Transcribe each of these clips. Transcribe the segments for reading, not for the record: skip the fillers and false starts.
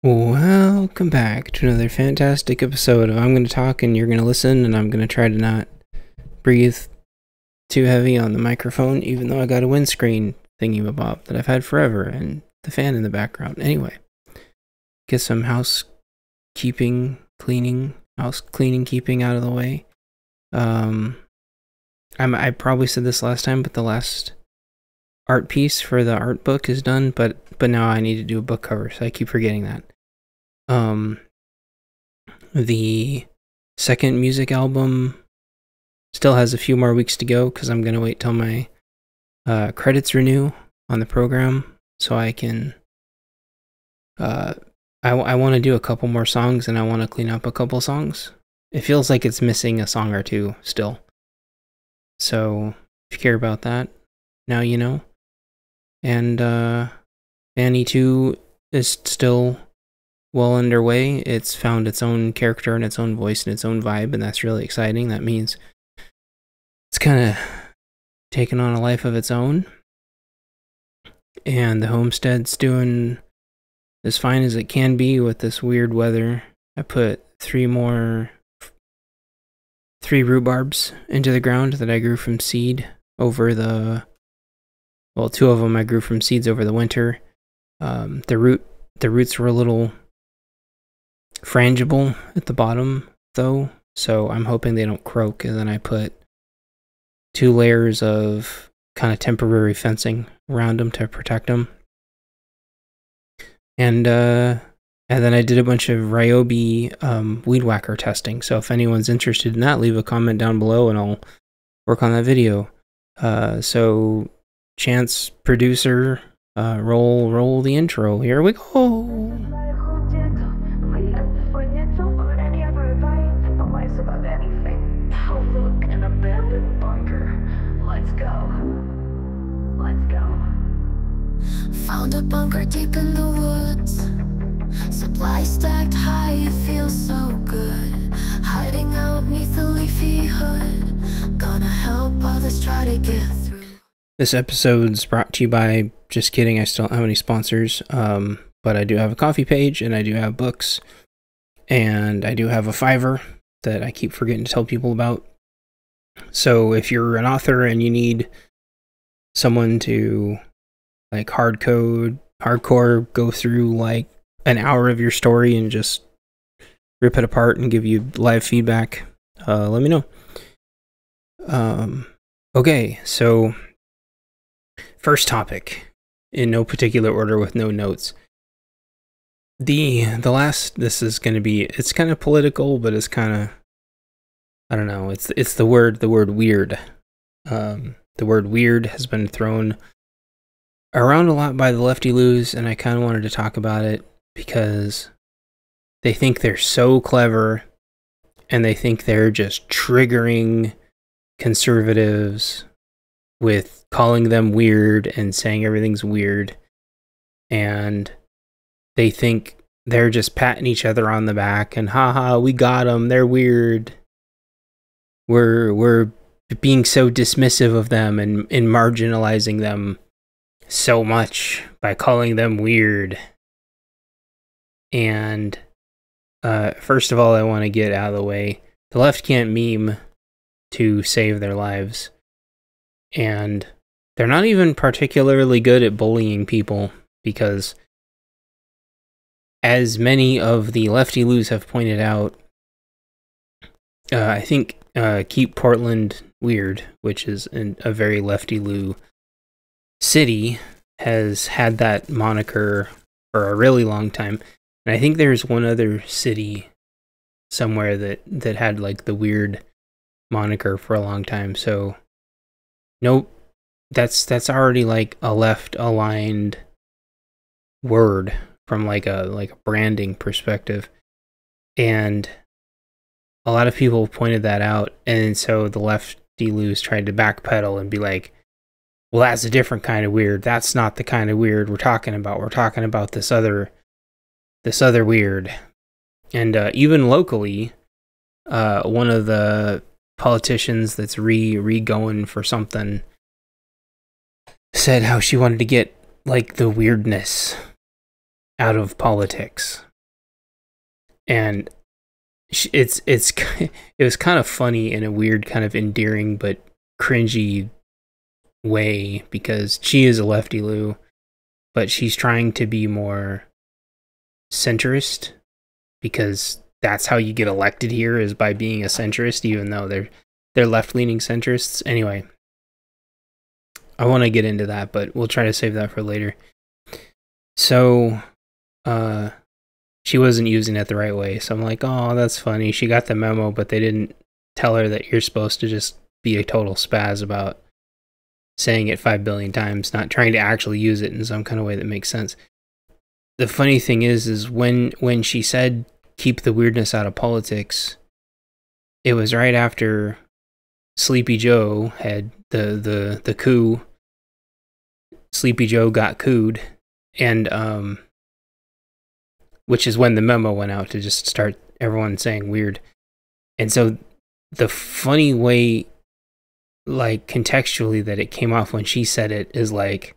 Welcome back to another fantastic episode of I'm going to talk and you're going to listen, and I'm going to try to not breathe too heavy on the microphone, even though I got a windscreen thingy-mabob that I've had forever and the fan in the background. Anyway, get some housekeeping, house cleaning, keeping out of the way. I probably said this last time, but the last art piece for the art book is done, but now I need to do a book cover, so I keep forgetting that. The second music album still has a few more weeks to go because I'm gonna wait till my credits renew on the program so I can I want to do a couple more songs, and I want to clean up a couple songs. It feels like it's missing a song or two still. So if you care about that, now you know. And Fanny 2 is still well underway. It's found its own character and its own voice and its own vibe, and that's really exciting. That means it's kind of taken on a life of its own. And the homestead's doing as fine as it can be with this weird weather. I put three rhubarbs into the ground that I grew from seed over the... Well, two of them I grew from seeds over the winter. The roots were a little frangible at the bottom, though, so I'm hoping they don't croak. And then I put 2 layers of kind of temporary fencing around them to protect them. And then I did a bunch of Ryobi weed whacker testing. So if anyone's interested in that, leave a comment down below and I'll work on that video. So Chance producer, roll the intro. Here we go. Found a bunker deep in the woods. Supplies stacked high, it feels so good. Hiding out neath the leafy hood. Gonna help others try to get through. This episode's brought to you by, just kidding, I still don't have any sponsors, but I do have a coffee page, and I do have books, and I do have a Fiverr that I keep forgetting to tell people about. So if you're an author and you need someone to like hardcore go through like an hour of your story and just rip it apart and give you live feedback, let me know. Okay, so first topic, in no particular order with no notes. This is going to be, it's kind of political, but it's kind of, I don't know, it's the word weird. The word weird has been thrown around a lot by the lefty loos, and I kind of wanted to talk about it because they think they're so clever, and they think they're just triggering conservatives with calling them weird and saying everything's weird, and they think they're just patting each other on the back and haha, we got them, they're weird. We're being so dismissive of them and marginalizing them so much by calling them weird. And first of all, I want to get out of the way, the left can't meme to save their lives, and they're not even particularly good at bullying people, because as many of the lefty loos have pointed out, I think Keep Portland Weird, which is a very lefty loo city, has had that moniker for a really long time. And I think there's one other city somewhere that had like the weird moniker for a long time. So nope, that's already like a left aligned word from like a branding perspective. And a lot of people pointed that out, and so the lefty loos tried to backpedal and be like, well, that's a different kind of weird. That's not the kind of weird we're talking about. We're talking about this other weird. And even locally, one of the politicians that's re-going for something said how she wanted to get like the weirdness out of politics. And it's it was kind of funny in a weird kind of endearing but cringy way, because she is a lefty Lou, but she's trying to be more centrist, because that's how you get elected here, is by being a centrist, even though they're left-leaning centrists. Anyway, I want to get into that, but we'll try to save that for later. So she wasn't using it the right way, so I'm like, oh, that's funny, she got the memo, but they didn't tell her that you're supposed to just be a total spaz about saying it 5 billion times, not trying to actually use it in some kind of way that makes sense. The funny thing is when she said keep the weirdness out of politics, it was right after Sleepy Joe had the coup. Sleepy Joe got cooed, and which is when the memo went out to just start everyone saying weird. And so the funny way, like contextually, that it came off when she said it is like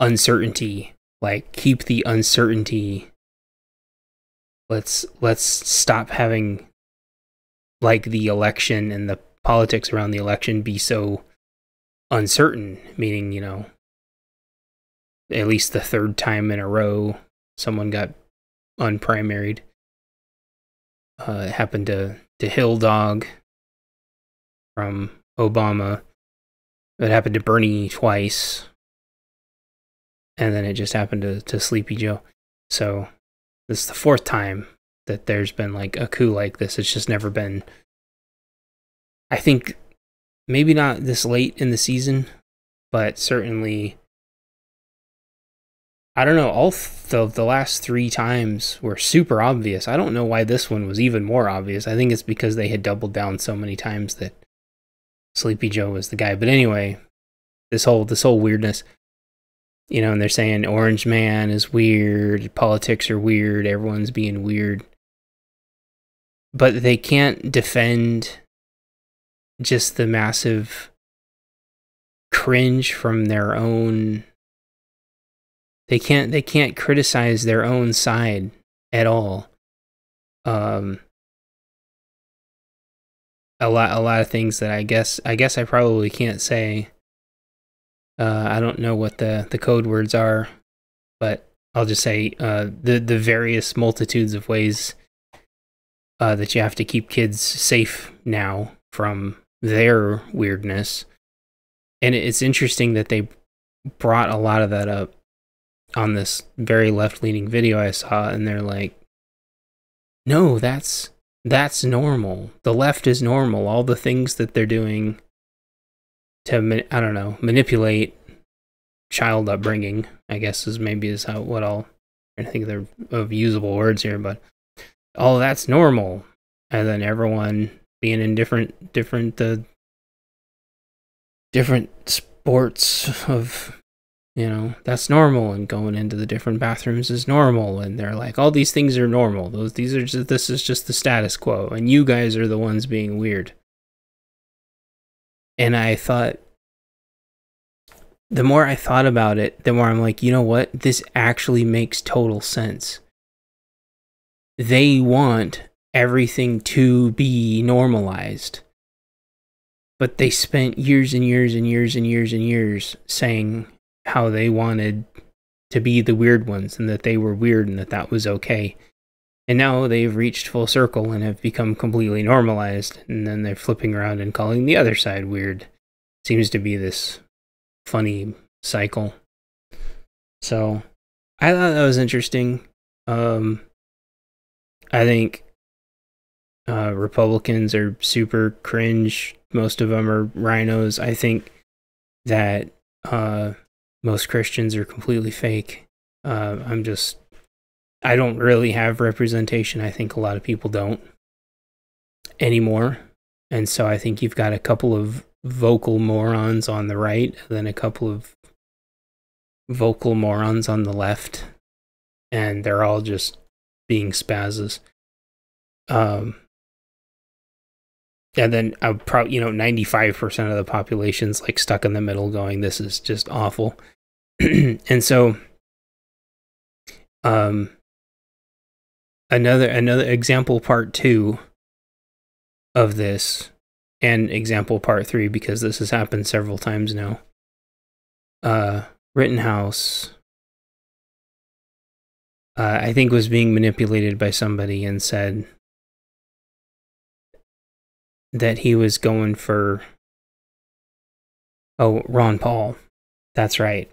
uncertainty, like keep the uncertainty. Let's stop having like the election and the politics around the election be so uncertain, meaning, you know, at least the third time in a row someone got unprimaried. It happened to Hill Dog from Obama. It happened to Bernie twice. And then it just happened to Sleepy Joe. So this is the fourth time that there's been like a coup like this. It's just never been, I think, maybe not this late in the season, but certainly, I don't know, all the last 3 times were super obvious. I don't know why this one was even more obvious. I think it's because they had doubled down so many times that Sleepy Joe was the guy. But anyway, this whole weirdness, you know, and they're saying Orange Man is weird, politics are weird, everyone's being weird. But they can't defend just the massive cringe from their own. They can't criticize their own side at all. A lot of things that I guess I probably can't say. I don't know what the code words are, but I'll just say the various multitudes of ways that you have to keep kids safe now from their weirdness. And it's interesting that they brought a lot of that up on this very left-leaning video I saw, and they're like, no, that's normal. The left is normal. All the things that they're doing to, I don't know, manipulate child upbringing, I guess is how what I'll, I think of usable words here, but all that's normal. And then everyone being in different sports of, you know, that's normal, and going into the different bathrooms is normal, and they're like, all these things are normal. This is just the status quo, and you guys are the ones being weird. And I thought, the more I thought about it, the more I'm like, you know what? This actually makes total sense. They want everything to be normalized. But they spent years and years and years and years and years saying how they wanted to be the weird ones, and that they were weird, and that was okay. And now they've reached full circle and have become completely normalized, and then they're flipping around and calling the other side weird. Seems to be this funny cycle. So I thought that was interesting. I think Republicans are super cringe. Most of them are rhinos. I think that most Christians are completely fake. I don't really have representation. I think a lot of people don't anymore. And so I think you've got a couple of vocal morons on the right, and then a couple of vocal morons on the left, and they're all just being spazzes. And then I'll probably, 95% of the population's like stuck in the middle going, this is just awful. And so another example part 2 of this, and example part 3, because this has happened several times now. Rittenhouse, I think, was being manipulated by somebody and said that he was going for, Ron Paul. That's right.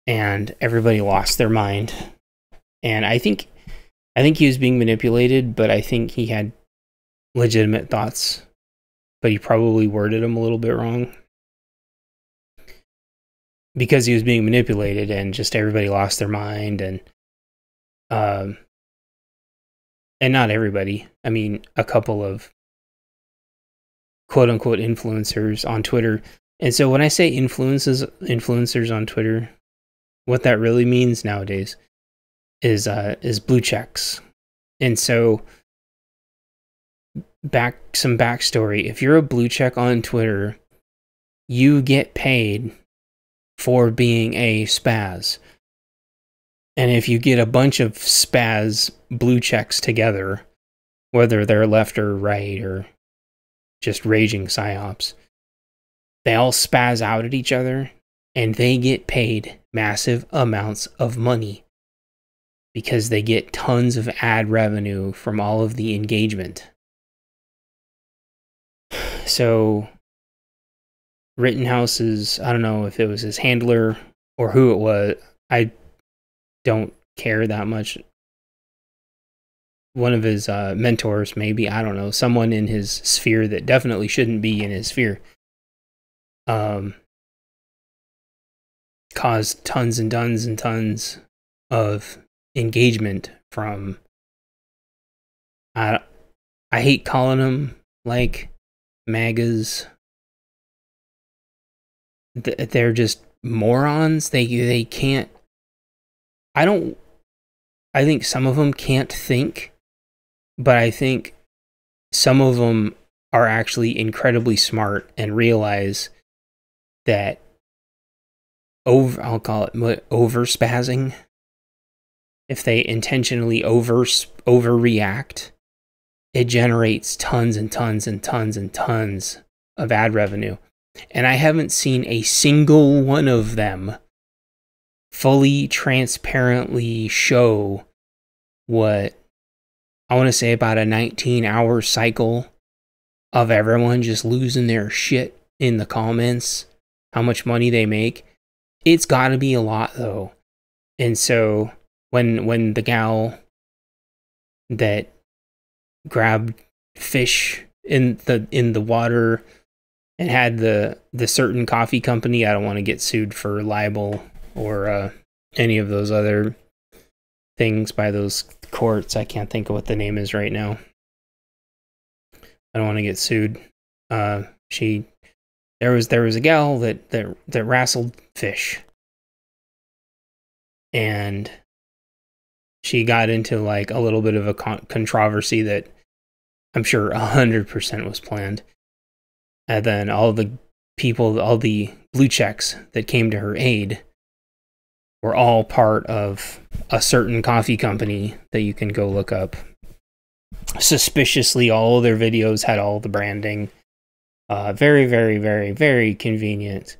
And everybody lost their mind. And I think he was being manipulated, but I think he had legitimate thoughts, but he probably worded them a little bit wrong, because he was being manipulated and just everybody lost their mind. And not everybody. I mean, a couple of quote unquote influencers on Twitter. And so when I say influencers on Twitter, what that really means nowadays is blue checks. And so some backstory. If you're a blue check on Twitter, you get paid for being a spaz. And if you get a bunch of spaz blue checks together, whether they're left or right or just raging psyops, they all spaz out at each other and they get paid massive amounts of money because they get tons of ad revenue from all of the engagement. So Rittenhouse's, I don't know if it was his handler or who it was, I don't care that much. One of his mentors, maybe, I don't know, someone in his sphere that definitely shouldn't be in his sphere, caused tons and tons and tons of engagement from, I hate calling them like MAGAs. They're just morons. They can't, I think some of them can't think, but I think some of them are actually incredibly smart and realize that I'll call it over spazzing. If they intentionally overreact, it generates tons and tons and tons and tons of ad revenue. And I haven't seen a single one of them fully transparently show what I want to say about a 19-hour cycle of everyone just losing their shit in the comments, how much money they make. It's got to be a lot, though. And so when the gal that grabbed fish in the water and had the certain coffee company, I don't want to get sued for libel or any of those other things by those courts. I can't think of what the name is right now. I don't want to get sued. There was a gal that wrestled fish, and she got into like a little bit of a controversy that I'm sure 100% was planned. And then all the blue checks that came to her aid were all part of a certain coffee company that you can go look up. Suspiciously, all of their videos had all the branding. Very, very, very, very convenient.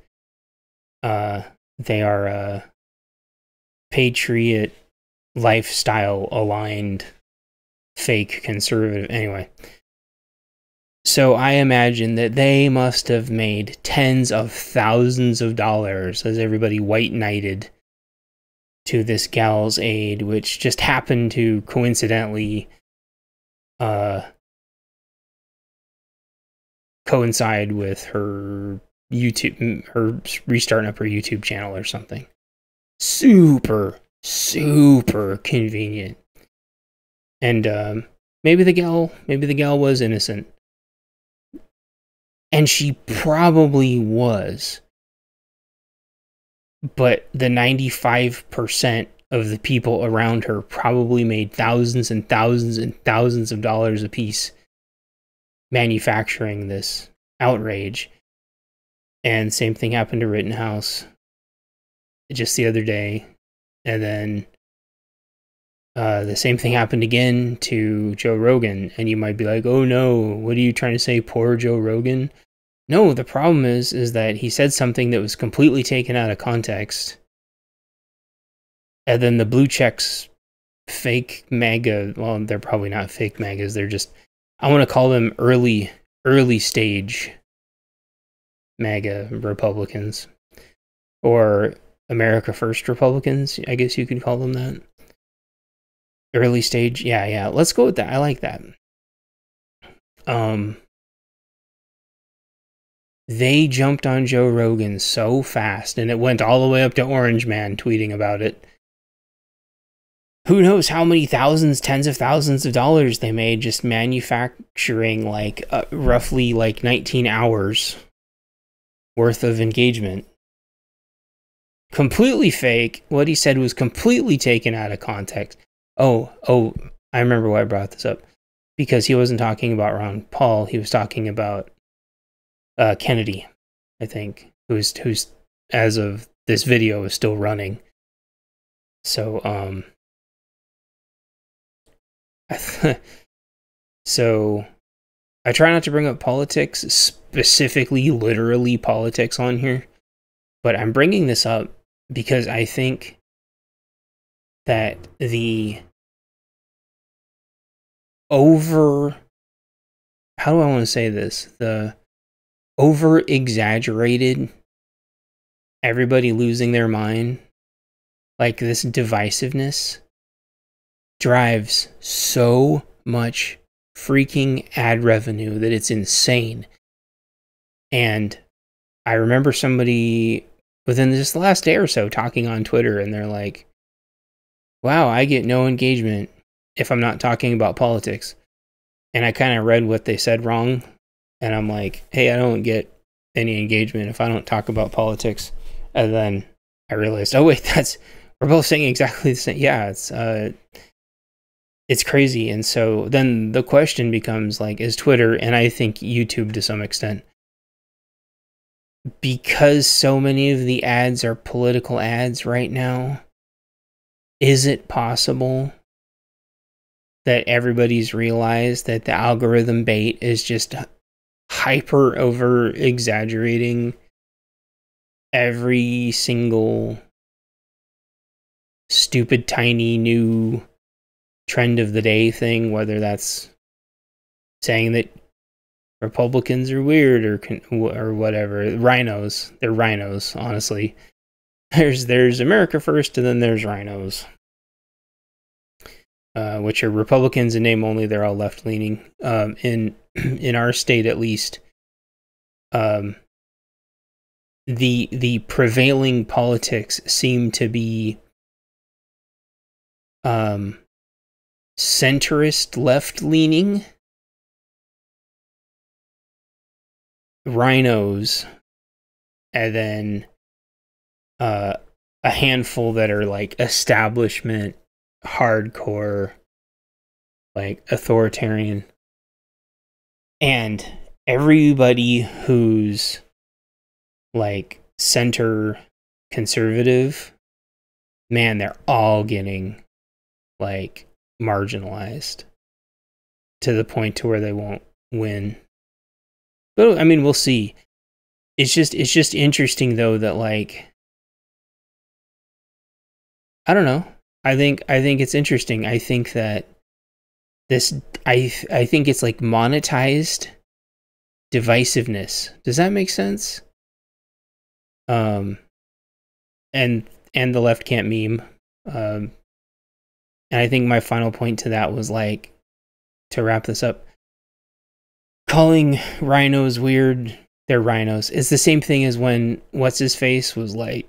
They are patriot, lifestyle aligned, fake conservative. Anyway. So I imagine that they must have made tens of thousands of dollars as everybody white knighted to this gal's aid, which just happened to coincidentally coincide with her restarting up her YouTube channel or something. Super, super convenient. And maybe the gal was innocent. And she probably was. But the 95% of the people around her probably made thousands and thousands and thousands of dollars apiece manufacturing this outrage. And same thing happened to Rittenhouse just the other day. And then The same thing happened again to Joe Rogan, and you might be like, oh no, what are you trying to say, poor Joe Rogan? No, the problem is that he said something that was completely taken out of context, and then the blue checks, fake MAGA, well, they're probably not fake MAGAs, they're just, I want to call them early stage MAGA Republicans, or America First Republicans, I guess you could call them that. Early stage, yeah, let's go with that. I like that. They jumped on Joe Rogan so fast, and it went all the way up to Orange Man tweeting about it. Who knows how many thousands, tens of thousands of dollars they made just manufacturing like roughly like 19 hours worth of engagement. Completely fake. What he said was completely taken out of context. Oh, I remember why I brought this up. Because he wasn't talking about Ron Paul, he was talking about Kennedy, I think, who's as of this video is still running. So so I try not to bring up politics, specifically literally politics on here, but I'm bringing this up because I think that the how do I want to say this? The over exaggerated, everybody losing their mind, like this divisiveness, drives so much freaking ad revenue that it's insane. And I remember somebody within this last day or so talking on Twitter, and they're like, wow, I get no engagement if I'm not talking about politics. And I kind of read what they said wrong, and I'm like, hey, I don't get any engagement if I don't talk about politics. And then I realized, oh wait, we're both saying exactly the same. Yeah, it's crazy. And so then the question becomes like, is Twitter, and I think YouTube to some extent, because so many of the ads are political ads right now, is it possible that everybody's realized that the algorithm bait is just hyper over exaggerating every single stupid tiny new trend of the day thing, whether that's saying that Republicans are weird or whatever. Rhinos, they're rhinos, honestly. There's America First, and then there's rhinos, which are Republicans in name only. They're all left leaning. In our state, at least, the prevailing politics seem to be centrist, left leaning, rhinos, and then a handful that are like establishment, hardcore, like authoritarian. And everybody who's like center conservative, man, they're all getting like marginalized to the point to where they won't win. But I mean, we'll see. It's just interesting though that, like, I don't know. I think it's interesting. I think that I think it's like monetized divisiveness. Does that make sense? And the left can't meme. And I think my final point to that was, like, to wrap this up, calling rhinos weird, they're rhinos. It's the same thing as when what's-his-face was like,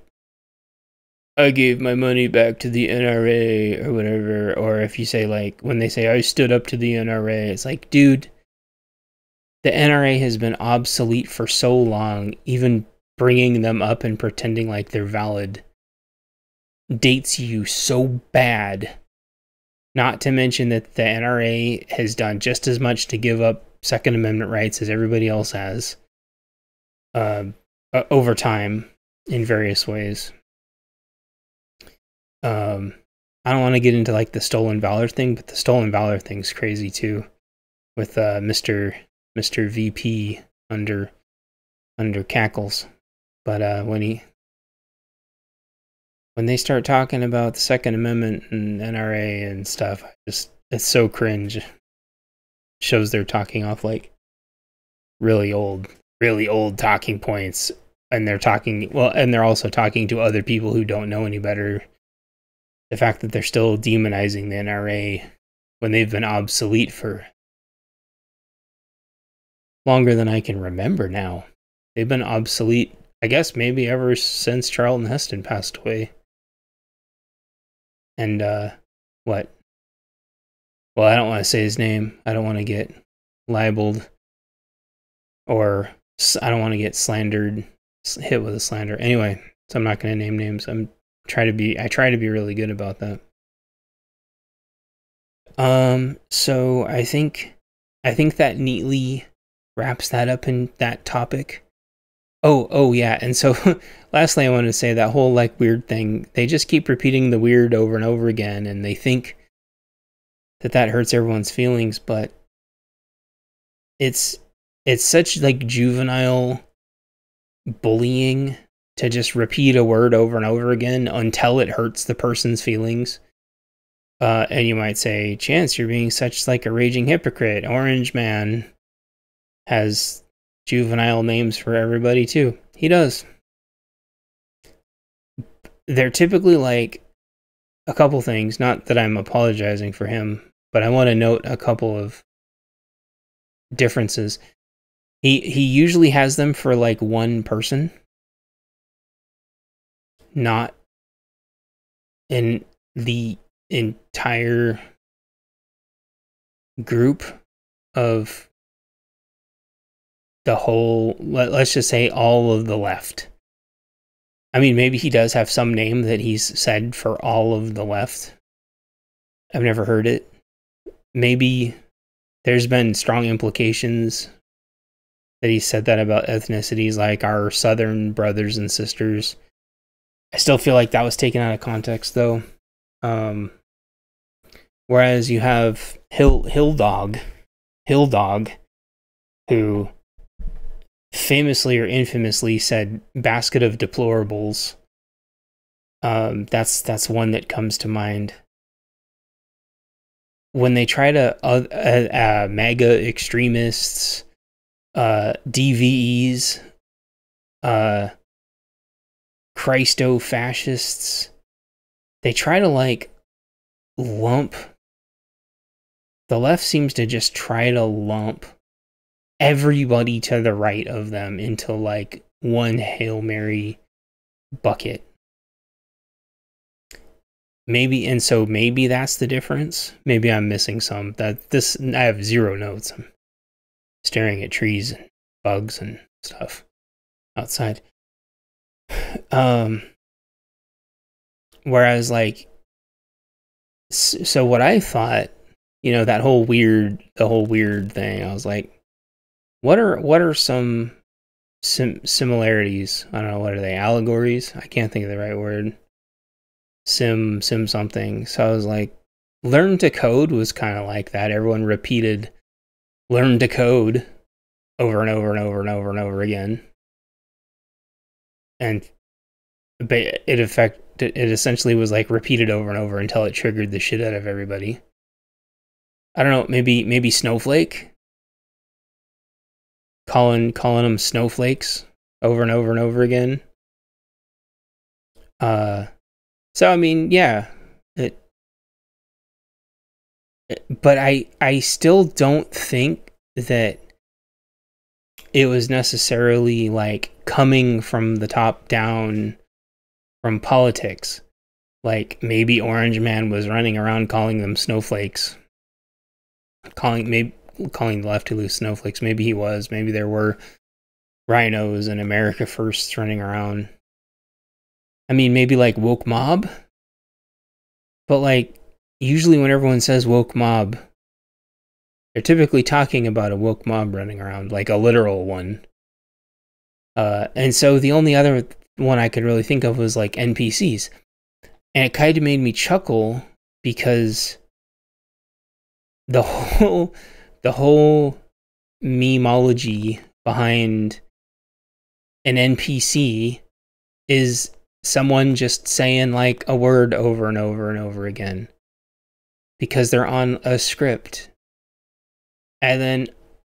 I gave my money back to the NRA or whatever. Or if you say, like, when they say, I stood up to the NRA, it's like, dude, the NRA has been obsolete for so long, even bringing them up and pretending like they're valid dates you so bad. Not to mention that the NRA has done just as much to give up Second Amendment rights as everybody else has over time in various ways. I don't want to get into like the stolen valor thing, but the stolen valor thing's crazy too, with Mr. VP under Cackles. But when they start talking about the Second Amendment and NRA and stuff, it's so cringe. Shows they're talking off like really old talking points, and they're also talking to other people who don't know any better. The fact that they're still demonizing the NRA when they've been obsolete for longer than I can remember now. They've been obsolete, I guess, maybe ever since Charlton Heston passed away. And, what? Well, I don't want to say his name. I don't want to get libeled. Or I don't want to get slandered, hit with a slander. Anyway, so I'm not going to name names. I try to be really good about that. So I think that neatly wraps that up in that topic. Oh yeah, and so lastly I wanted to say that whole like weird thing, they just keep repeating the weird over and over again, and they think that hurts everyone's feelings, but it's such like juvenile bullying to just repeat a word over and over again until it hurts the person's feelings. And you might say, Chance, you're being such like a raging hypocrite. Orange Man has juvenile names for everybody too. He does. They're typically like a couple things, not that I'm apologizing for him, but I want to note a couple of differences. He usually has them for like one person, not in the entire group of the whole, let's just say all of the left. I mean, maybe he does have some name that he's said for all of the left. I've never heard it. Maybe there's been strong implications that he said that about ethnicities like our southern brothers and sisters. I still feel like that was taken out of context though. Whereas you have Hill Dog, who famously or infamously said basket of deplorables. That's one that comes to mind. When they try to MAGA extremists, DVEs, Christo-fascists, they try to like lump, the left seems to just try to lump everybody to the right of them into like one Hail Mary bucket. Maybe that's the difference. Maybe I'm missing some. I have zero notes. I'm staring at trees and bugs and stuff outside. Whereas like, so what I thought, the whole weird thing, I was like, what are some similarities? I don't know, what are they? Allegories? I can't think of the right word. Sim something. So I was like, learn to code was kind of like that. Everyone repeated learn to code over and over and over and over and over again. And it essentially was like repeated over and over until it triggered the shit out of everybody. I don't know, maybe Snowflake? Calling them snowflakes over and over and over again. So I mean, yeah, but I still don't think that it was necessarily like coming from the top down from politics. Like maybe Orange Man was running around calling them snowflakes, calling the lefty loose snowflakes. Maybe he was. Maybe there were rhinos and America Firsts running around. I mean, maybe like woke mob, but like usually when everyone says woke mob, they're typically talking about a woke mob running around, like a literal one. And so the only other one I could really think of was like NPCs. And it kind of made me chuckle because the whole memeology behind an NPC is someone just saying like a word over and over and over again because they're on a script. And then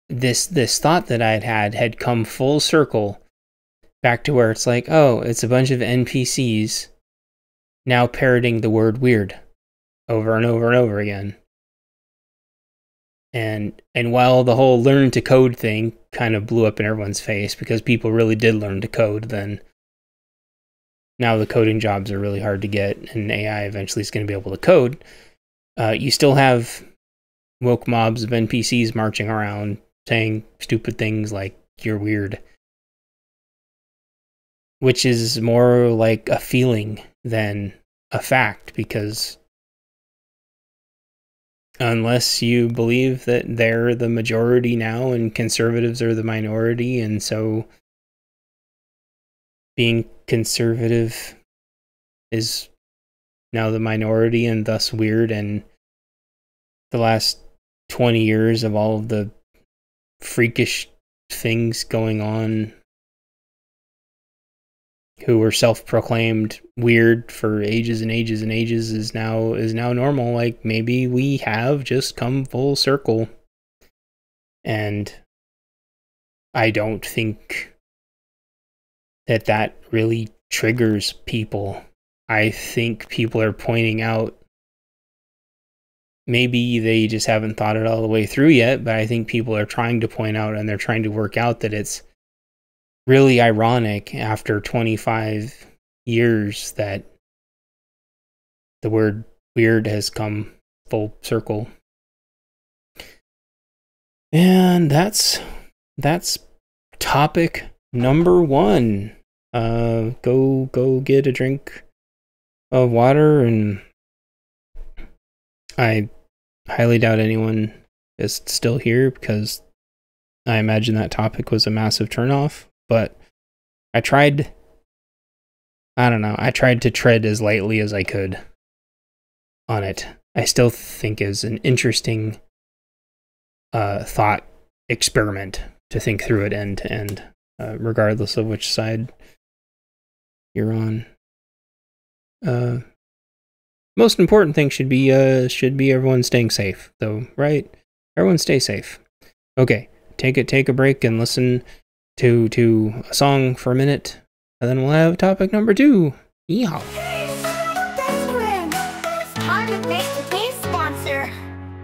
this thought that I'd had come full circle back to where it's like, oh, it's a bunch of NPCs now parroting the word weird over and over and over again. And while the whole learn to code thing kind of blew up in everyone's face because people really did learn to code, then now the coding jobs are really hard to get, and AI eventually is going to be able to code. You still have woke mobs of NPCs marching around saying stupid things like, you're weird. Which is more like a feeling than a fact, because unless you believe that they're the majority now and conservatives are the minority, and so being conservative is now the minority and thus weird, and the last 20 years of all of the freakish things going on who were self-proclaimed weird for ages and ages and ages is now normal. Like, maybe we have just come full circle. And I don't think that really triggers people. I think people are pointing out, maybe they just haven't thought it all the way through yet, but I think people are trying to point out, and they're trying to work out that it's really ironic after 25 years that the word weird has come full circle. And that's topic number 1. Go get a drink of water, and I highly doubt anyone is still here because I imagine that topic was a massive turnoff. But I tried to tread as lightly as I could on it. I still think is an interesting thought experiment to think through it end to end, regardless of which side you're on. Most important thing should be everyone staying safe, though, right? Everyone stay safe. Okay, take a break and listen to a song for a minute, and then we'll have topic number 2. Yeehaw.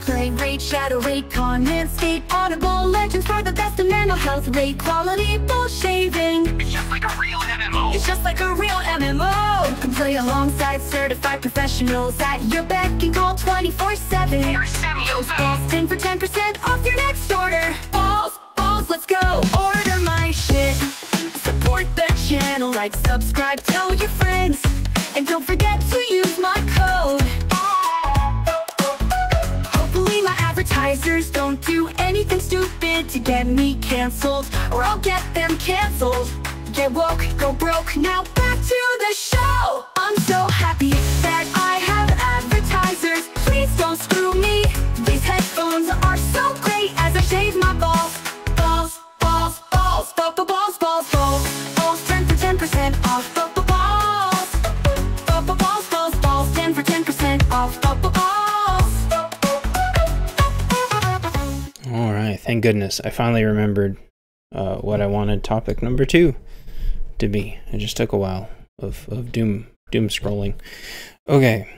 Play rate, shadow rate, comment state, audible legends for the best of mental health rate, quality bull shaving. It's just like a real MMO. It's just like a real MMO. You can play alongside certified professionals at your beck and call 24/7. Those balls 10 for 10% off your next order. Balls, let's go. Order my shit. Support the channel, like, subscribe, tell your friends, and don't forget to use my code. Advertisers don't do anything stupid to get me canceled, or I'll get them canceled. Get woke, go broke, now back to the show. I'm so happy that I have advertisers. Please don't screw me. These headphones are so great as I shave my balls. Balls, balls, balls, balls, balls, balls, balls, balls, 10 for 10% off. Balls, balls, balls, balls, balls, 10 for 10% off. Alright, thank goodness. I finally remembered what I wanted topic number 2 to be. It just took a while of doom scrolling. Okay.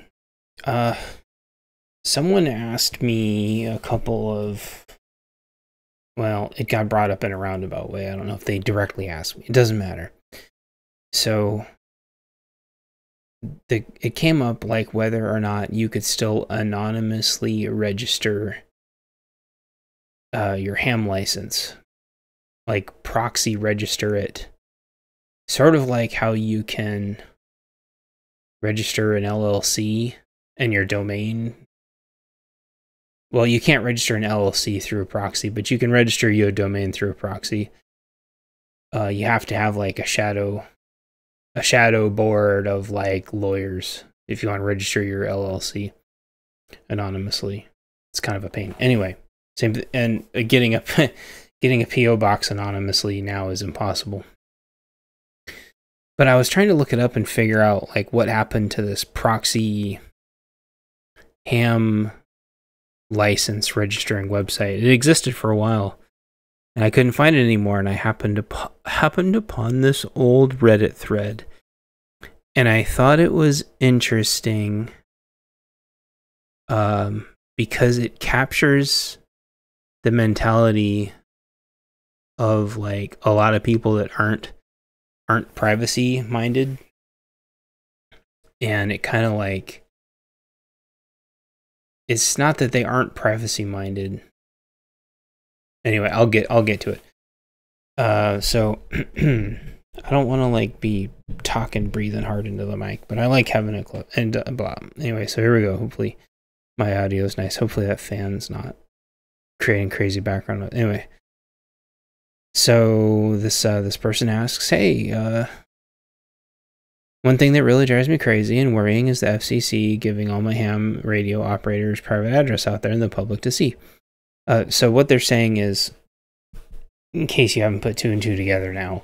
Someone asked me a couple of... Well, it got brought up in a roundabout way. I don't know if they directly asked me. It doesn't matter. So, it came up like whether or not you could still anonymously register your ham license, like proxy register it, sort of like how you can register an LLC and your domain. Well, you can't register an LLC through a proxy, but you can register your domain through a proxy. You have to have like a shadow board of like lawyers if you want to register your LLC. anonymously. It's kind of a pain. Anyway, and getting a getting a PO box anonymously now is impossible. But I was trying to look it up and figure out like what happened to this proxy ham license registering website. It existed for a while, and I couldn't find it anymore. And I happened upon this old Reddit thread, and I thought it was interesting, because it captures the mentality of like a lot of people that aren't privacy minded, and it kind of like, it's not that they aren't privacy minded. Anyway, I'll get to it. So I don't want to like be talking, breathing hard into the mic, but I like having a clip and blah. Anyway, so here we go. Hopefully my audio is nice. Hopefully that fan's not creating crazy background. Anyway, so this person asks, hey, one thing that really drives me crazy and worrying is the FCC giving all my ham radio operators private address out there in the public to see. So what they're saying is, in case you haven't put two and two together now,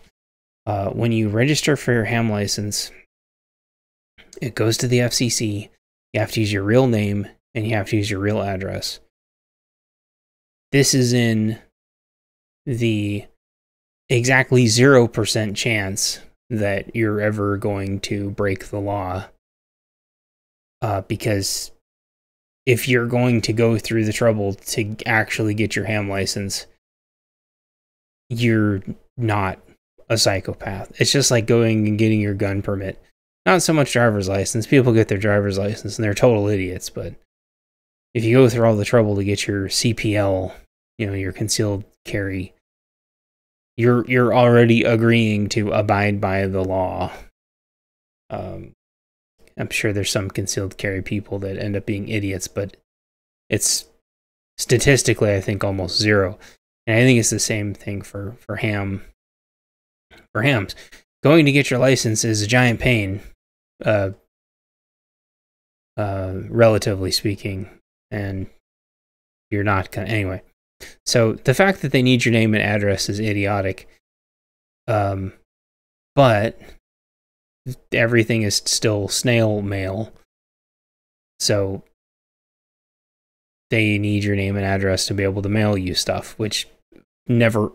when you register for your ham license, it goes to the FCC. You have to use your real name and you have to use your real address. This is in the exactly 0% chance that you're ever going to break the law. Because if you're going to go through the trouble to actually get your ham license, you're not a psychopath. It's just like going and getting your gun permit. Not so much driver's license. People get their driver's license and they're total idiots, but if you go through all the trouble to get your CPL, your concealed carry, you're already agreeing to abide by the law. I'm sure there's some concealed carry people that end up being idiots, but it's statistically, I think, almost zero. And I think it's the same thing for hams. Going to get your license is a giant pain, relatively speaking, and you're not gonna anyway. So the fact that they need your name and address is idiotic. But everything is still snail mail. So they need your name and address to be able to mail you stuff, which never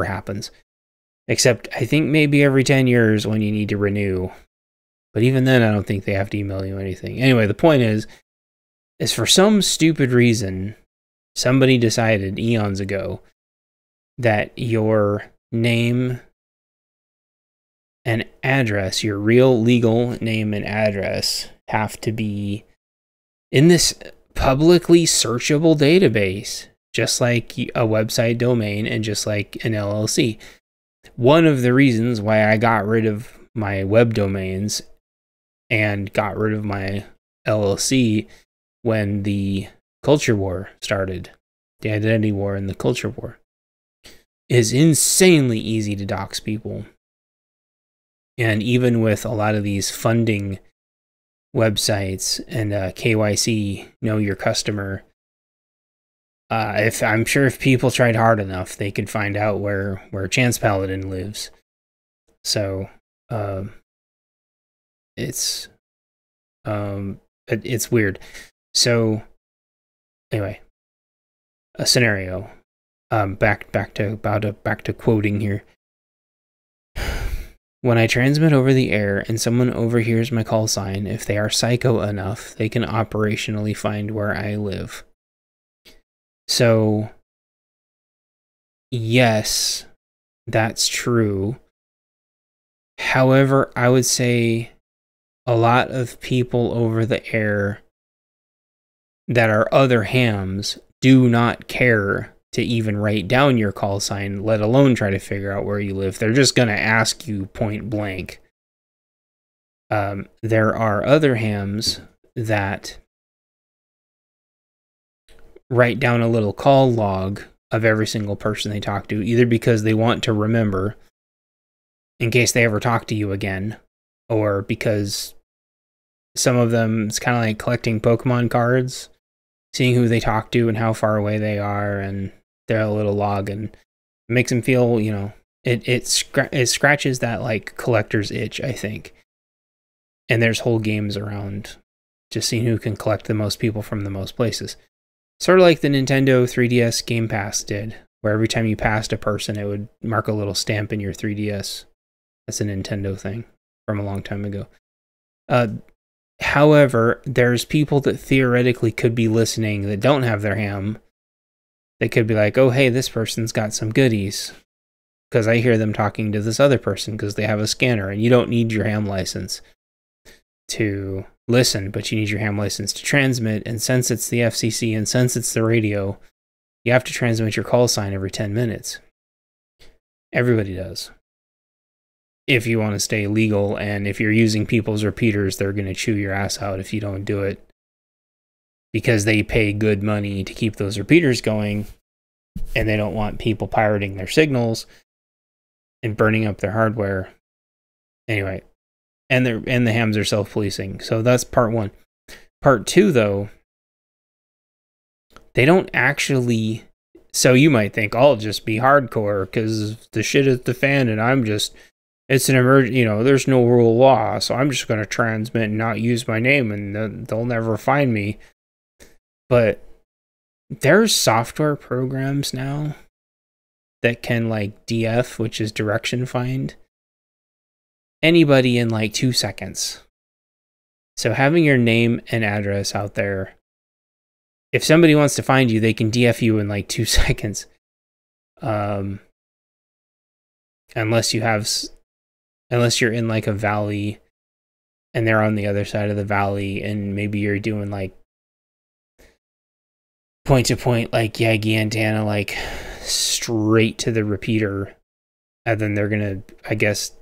happens. Except I think maybe every 10 years when you need to renew. But even then, I don't think they have to email you anything. Anyway, the point is for some stupid reason, somebody decided eons ago that your name and address, your real legal name and address, have to be in this publicly searchable database, just like a website domain and just like an LLC. One of the reasons why I got rid of my web domains and got rid of my LLC when the culture war started, the identity war and the culture war, is insanely easy to dox people. And even with a lot of these funding websites and KYC, know your customer, I'm sure if people tried hard enough, they could find out where Chance Paladin lives. So it's weird. So anyway, a scenario. Back to quoting here. When I transmit over the air and someone overhears my call sign, if they are psycho enough, they can operationally find where I live. So, yes, that's true. However, I would say a lot of people over the air that are other hams do not care to even write down your call sign, let alone try to figure out where you live. They're just going to ask you point blank. There are other hams that write down a little call log of every single person they talk to, either because they want to remember in case they ever talk to you again, or because some of them, it's kind of like collecting Pokemon cards, seeing who they talk to and how far away they are, and their little log, and it makes them feel, you know, it scratches that like collector's itch, I think. And there's whole games around just seeing who can collect the most people from the most places. Sort of like the Nintendo 3DS Game Pass did, where every time you passed a person, it would mark a little stamp in your 3DS. That's a Nintendo thing from a long time ago. However, there's people that theoretically could be listening that don't have their ham. They could be like, oh, hey, this person's got some goodies, because I hear them talking to this other person because they have a scanner, and you don't need your ham license to listen, but you need your ham license to transmit. And since it's the FCC and since it's the radio, you have to transmit your call sign every 10 minutes. Everybody does. If you want to stay legal, and if you're using people's repeaters, they're going to chew your ass out if you don't do it, because they pay good money to keep those repeaters going, and they don't want people pirating their signals and burning up their hardware. Anyway, and the hams are self-policing. So that's part one. Part two, though, they don't actually. So you might think, I'll just be hardcore because the shit is the fan, and I'm just. It's an emergency, you know, there's no rule of law, so I'm just going to transmit and not use my name, and they'll never find me. But there's software programs now that can, like, DF, which is direction find, anybody in, like, 2 seconds. So having your name and address out there, if somebody wants to find you, they can DF you in, like, 2 seconds. Unless you're in like a valley and they're on the other side of the valley, and maybe you're doing like point to point, like Yagi antenna, like straight to the repeater. And then they're going to, I guess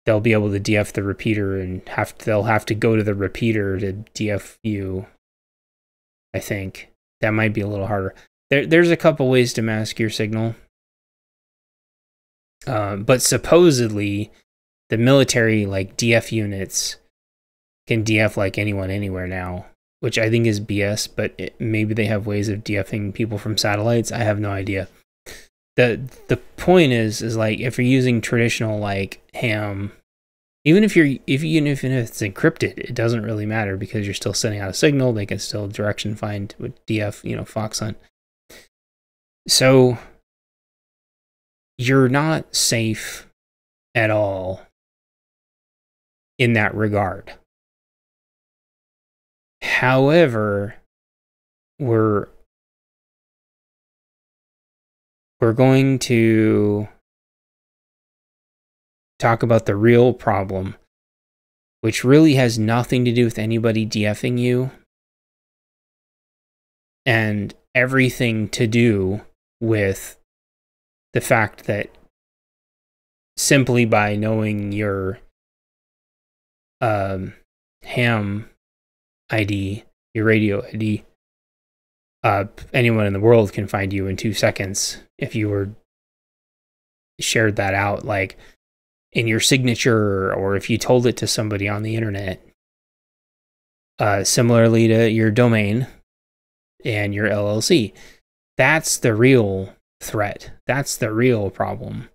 they'll be able to DF the repeater, and they'll have to go to the repeater to DF you. I think that might be a little harder. There's a couple ways to mask your signal. But supposedly, the military, like, DF units can DF, like, anyone anywhere now, which I think is BS, but maybe they have ways of DFing people from satellites. I have no idea. The point is like, if you're using traditional, like, ham, even if it's encrypted, it doesn't really matter, because you're still sending out a signal. They can still direction find with DF, you know, Fox Hunt. So you're not safe at all in that regard. However, we're going to talk about the real problem, which really has nothing to do with anybody DFing you, and everything to do with the fact that simply by knowing your ham ID, your radio ID, anyone in the world can find you in 2 seconds if you were shared that out, like in your signature, or if you told it to somebody on the internet. Similarly to your domain and your LLC. That's the real threat. That's the real problem.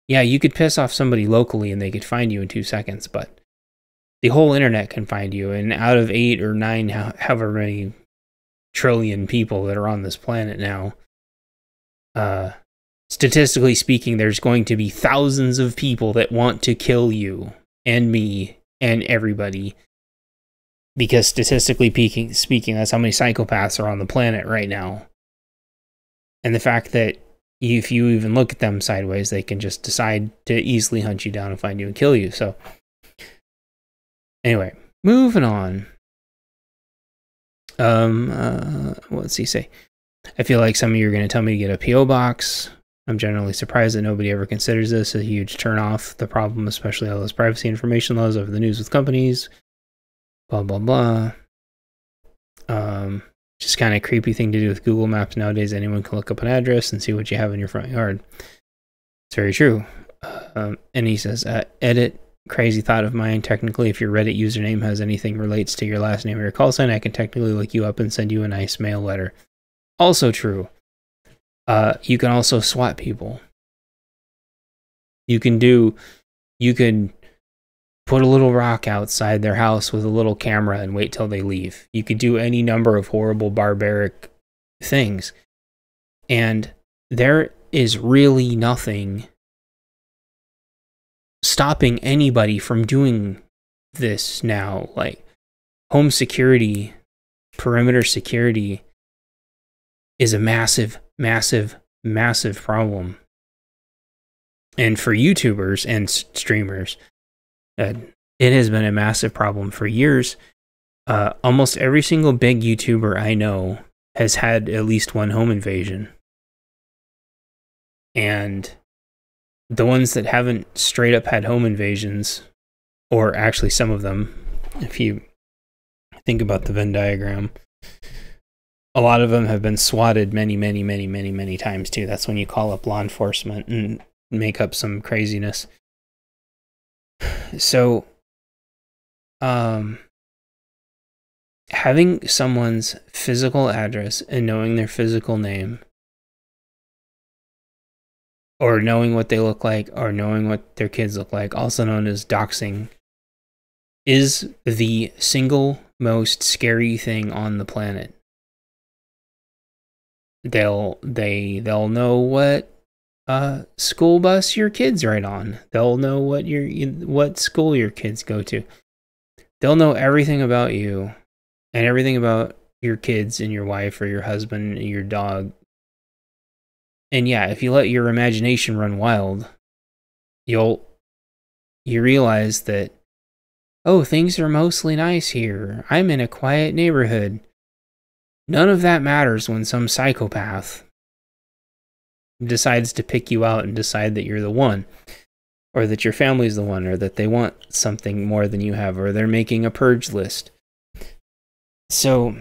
Yeah, you could piss off somebody locally and they could find you in 2 seconds, but the whole internet can find you. And out of 8 or 9, however many trillion people that are on this planet now, statistically speaking, there's going to be thousands of people that want to kill you and me and everybody. Because statistically speaking, that's how many psychopaths are on the planet right now. And the fact that if you even look at them sideways, they can just decide to easily hunt you down and find you and kill you. So, anyway, moving on. What's he say? I feel like some of you are going to tell me to get a P.O. box. I'm generally surprised that nobody ever considers this a huge turnoff. The problem, especially all those privacy information laws over the news with companies. Blah, blah, blah. Just kind of creepy thing to do with Google Maps nowadays. Anyone can look up an address and see what you have in your front yard. It's very true. And he says, edit crazy thought of mine. Technically, if your Reddit username has anything relates to your last name or your call sign, I can technically look you up and send you a nice mail letter. Also true. You can also swat people. You could put a little rock outside their house with a little camera and wait till they leave. You could do any number of horrible, barbaric things. And there is really nothing stopping anybody from doing this now. Like, home security, perimeter security is a massive, massive, massive problem. And for YouTubers and streamers, it has been a massive problem for years. Almost every single big YouTuber I know has had at least one home invasion. And the ones that haven't straight up had home invasions, or actually some of them, if you think about the Venn diagram, a lot of them have been swatted many, many, many, many, many times too. That's when you call up law enforcement and make up some craziness. So, having someone's physical address and knowing their physical name, or knowing what they look like, or knowing what their kids look like, also known as doxing, is the single most scary thing on the planet. They'll know what school bus your kids ride on. They'll know what school your kids go to. They'll know everything about you and everything about your kids and your wife or your husband and your dog. And yeah, if you let your imagination run wild, you realize that, oh, things are mostly nice here. I'm in a quiet neighborhood. None of that matters when some psychopath decides to pick you out and decide that you're the one, or that your family's the one, or that they want something more than you have, or they're making a purge list. So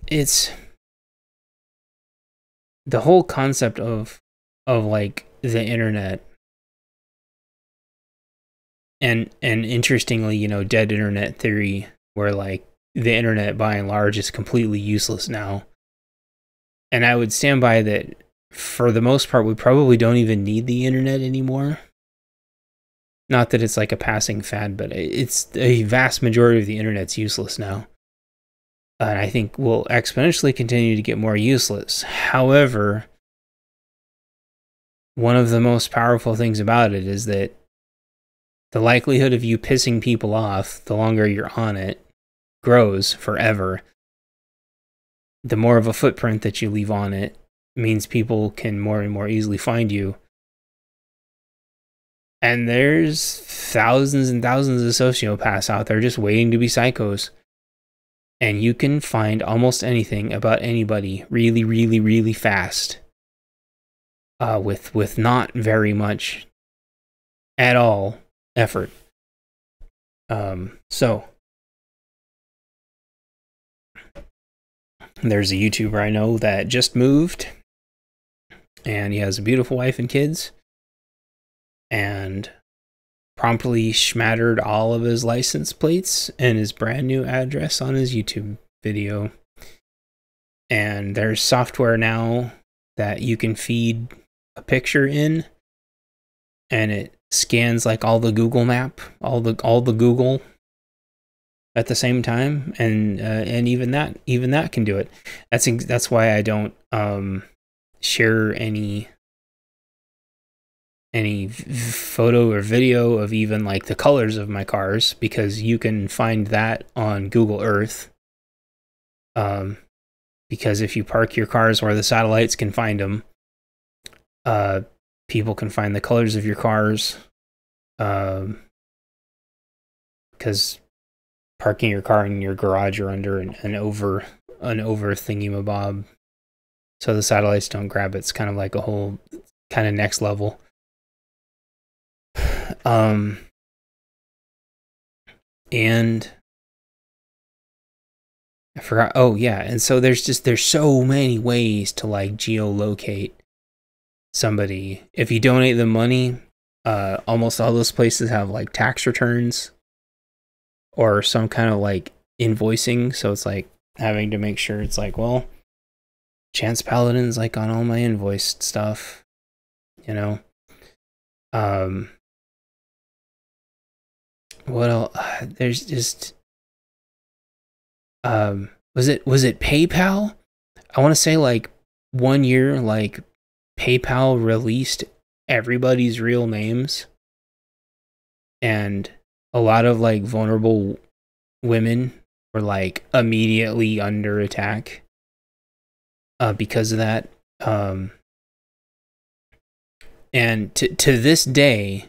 it's the whole concept of like the internet, and interestingly, you know, dead internet theory, where like the internet by and large is completely useless now. And I would stand by that. For the most part, we probably don't even need the internet anymore. Not that it's like a passing fad, but it's a vast majority of the internet's useless now. And I think will exponentially continue to get more useless. However, one of the most powerful things about it is that the likelihood of you pissing people off the longer you're on it grows forever. The more of a footprint that you leave on it means people can more and more easily find you. And there's thousands and thousands of sociopaths out there just waiting to be psychos. And you can find almost anything about anybody really, really, really fast. With not very much at all effort. So there's a YouTuber I know that just moved, and he has a beautiful wife and kids, and promptly smattered all of his license plates and his brand new address on his YouTube video. And there's software now that you can feed a picture in, and it scans like all the Google map, all the Google at the same time, and even that can do it. That's why I don't share any photo or video of even like the colors of my cars, because you can find that on Google Earth. Because if you park your cars where the satellites can find them, people can find the colors of your cars. Because parking your car in your garage or under an over thingy-mabob, so the satellites don't grab it. It's kind of like a whole kind of next level. And I forgot. Oh yeah, and so there's so many ways to like geolocate somebody. If you donate them money, almost all those places have like tax returns or some kind of like invoicing. So it's like having to make sure it's like, well, Chance Paladin's like on all my invoiced stuff, you know. What else? There's just was it PayPal? I want to say like 1 year, like PayPal released everybody's real names, and a lot of like vulnerable women were like immediately under attack because of that. And to this day,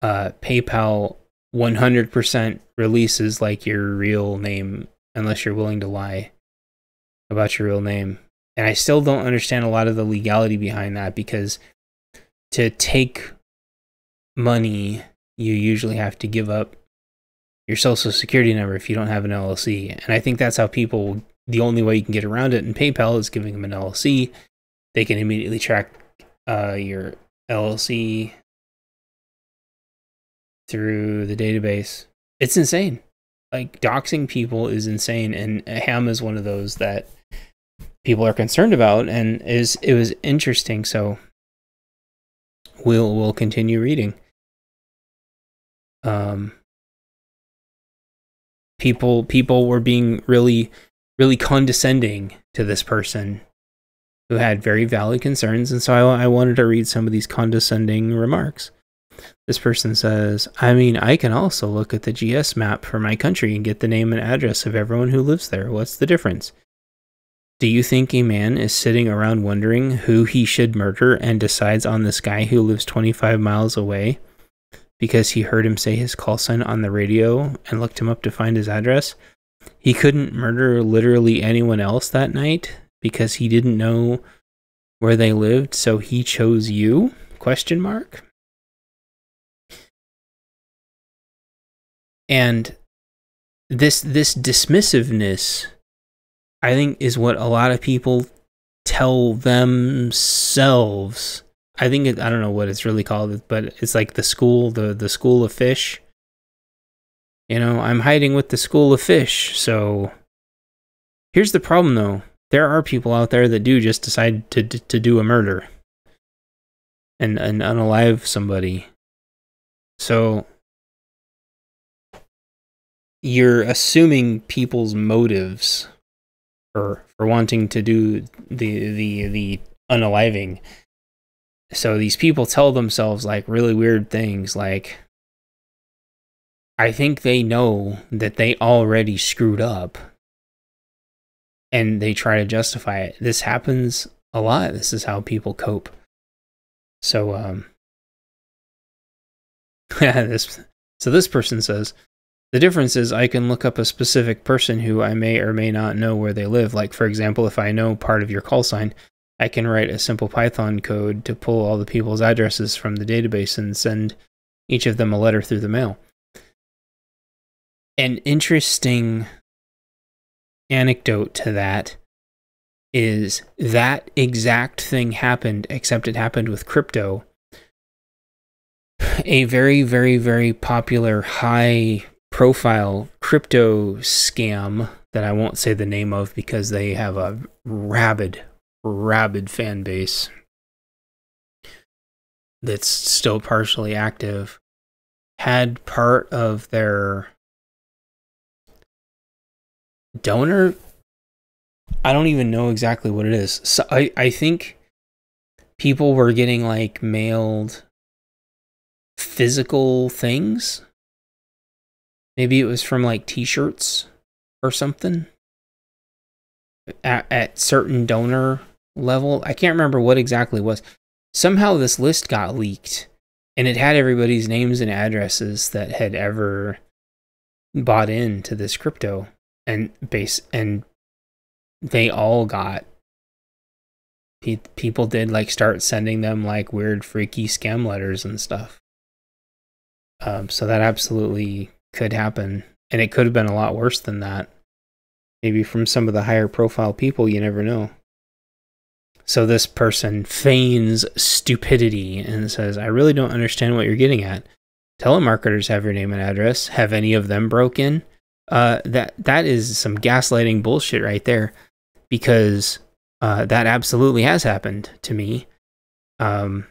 PayPal 100% releases like your real name unless you're willing to lie about your real name. And I still don't understand a lot of the legality behind that, because to take money, you usually have to give up your social security number if you don't have an LLC. And I think that's how people, the only way you can get around it in PayPal is giving them an LLC. They can immediately track your LLC through the database. It's insane. Like, doxing people is insane, and Ham is one of those that people are concerned about, and it was interesting. So we'll continue reading. People were being really condescending to this person who had very valid concerns, and so I wanted to read some of these condescending remarks. This person says, I mean, I can also look at the GS map for my country and get the name and address of everyone who lives there. What's the difference? Do you think a man is sitting around wondering who he should murder and decides on this guy who lives 25 miles away because he heard him say his call sign on the radio and looked him up to find his address? He couldn't murder literally anyone else that night because he didn't know where they lived, so he chose you? Question mark. And this dismissiveness, I think, is what a lot of people tell themselves. I think I don't know what it's really called, but it's like the school of fish. You know, I'm hiding with the school of fish. So here's the problem, though. There are people out there that do just decide to do a murder and unalive somebody. So you're assuming people's motives for wanting to do the unaliving. So these people tell themselves like really weird things, like, I think they know that they already screwed up, and they try to justify it. This happens a lot. This is how people cope. So this person says, the difference is I can look up a specific person who I may or may not know where they live. Like, for example, if I know part of your call sign, I can write a simple Python code to pull all the people's addresses from the database and send each of them a letter through the mail. An interesting anecdote to that is that exact thing happened, except it happened with crypto. A very, very, very popular high-profile crypto scam that I won't say the name of because they have a rabid fan base that's still partially active, had part of their donor, I don't even know exactly what it is. So I think people were getting like mailed physical things. Maybe it was from like t-shirts or something at certain donor level. I can't remember what exactly it was. Somehow this list got leaked, and it had everybody's names and addresses that had ever bought into this crypto and they all got, people did like start sending them like weird freaky scam letters and stuff. So that absolutely could happen, and it could have been a lot worse than that. Maybe from some of the higher profile people, you never know. So this person feigns stupidity and says, I really don't understand what you're getting at. Telemarketers have your name and address. Have any of them broken? That is some gaslighting bullshit right there, because that absolutely has happened to me. Some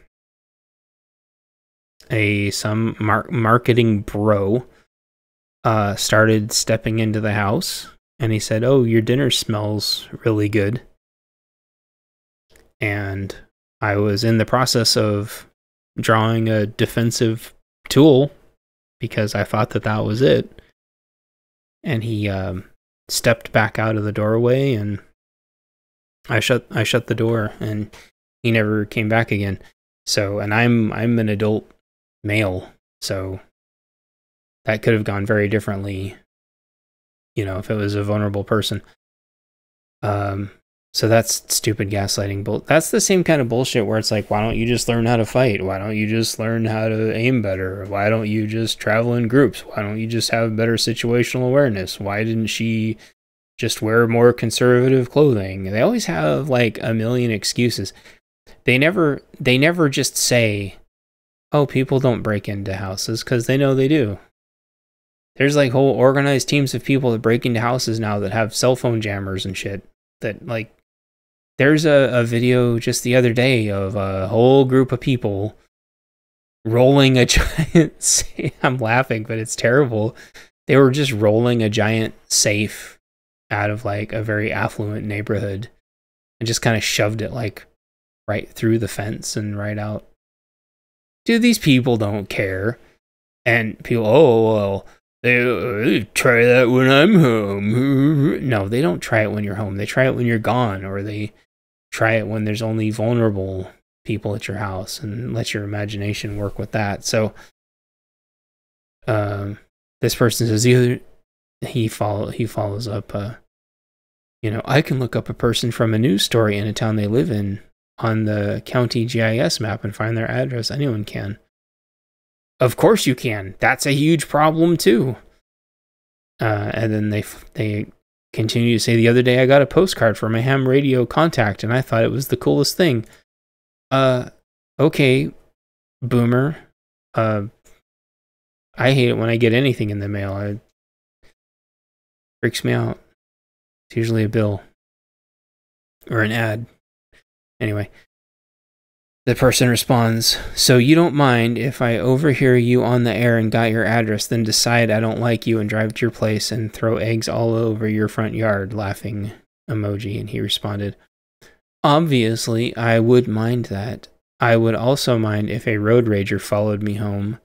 marketing bro started stepping into the house, and he said, "Oh, your dinner smells really good." And I was in the process of drawing a defensive tool because I thought that was it. And he stepped back out of the doorway, and I shut the door, and he never came back again. So, and I'm an adult male, so that could have gone very differently, if it was a vulnerable person. So that's stupid gaslighting. That's the same kind of bullshit where it's like, why don't you just learn how to fight? Why don't you just learn how to aim better? Why don't you just travel in groups? Why don't you just have better situational awareness? Why didn't she just wear more conservative clothing? They always have like a million excuses. They never just say, oh, people don't break into houses, because they know they do. There's like whole organized teams of people that break into houses now that have cell phone jammers and shit. That like, there's a video just the other day of a whole group of people rolling a giant I'm laughing, but it's terrible. They were just rolling a giant safe out of like a very affluent neighborhood and just kind of shoved it like right through the fence and right out. Dude, these people don't care. And people, oh, well, they try that when I'm home. No, they don't try it when you're home. They try it when you're gone, or they try it when there's only vulnerable people at your house, and let your imagination work with that. So, this person says he follows up, I can look up a person from a news story in a town they live in on the county GIS map and find their address. Anyone can. Of course you can. That's a huge problem too. And then they continue to say, the other day I got a postcard from a ham radio contact and I thought it was the coolest thing. Okay, boomer. I hate it when I get anything in the mail. It freaks me out. It's usually a bill or an ad. Anyway, the person responds, so you don't mind if I overhear you on the air and got your address, then decide I don't like you and drive to your place and throw eggs all over your front yard, laughing emoji. And he responded, obviously, I would mind that. I would also mind if a road rager followed me home.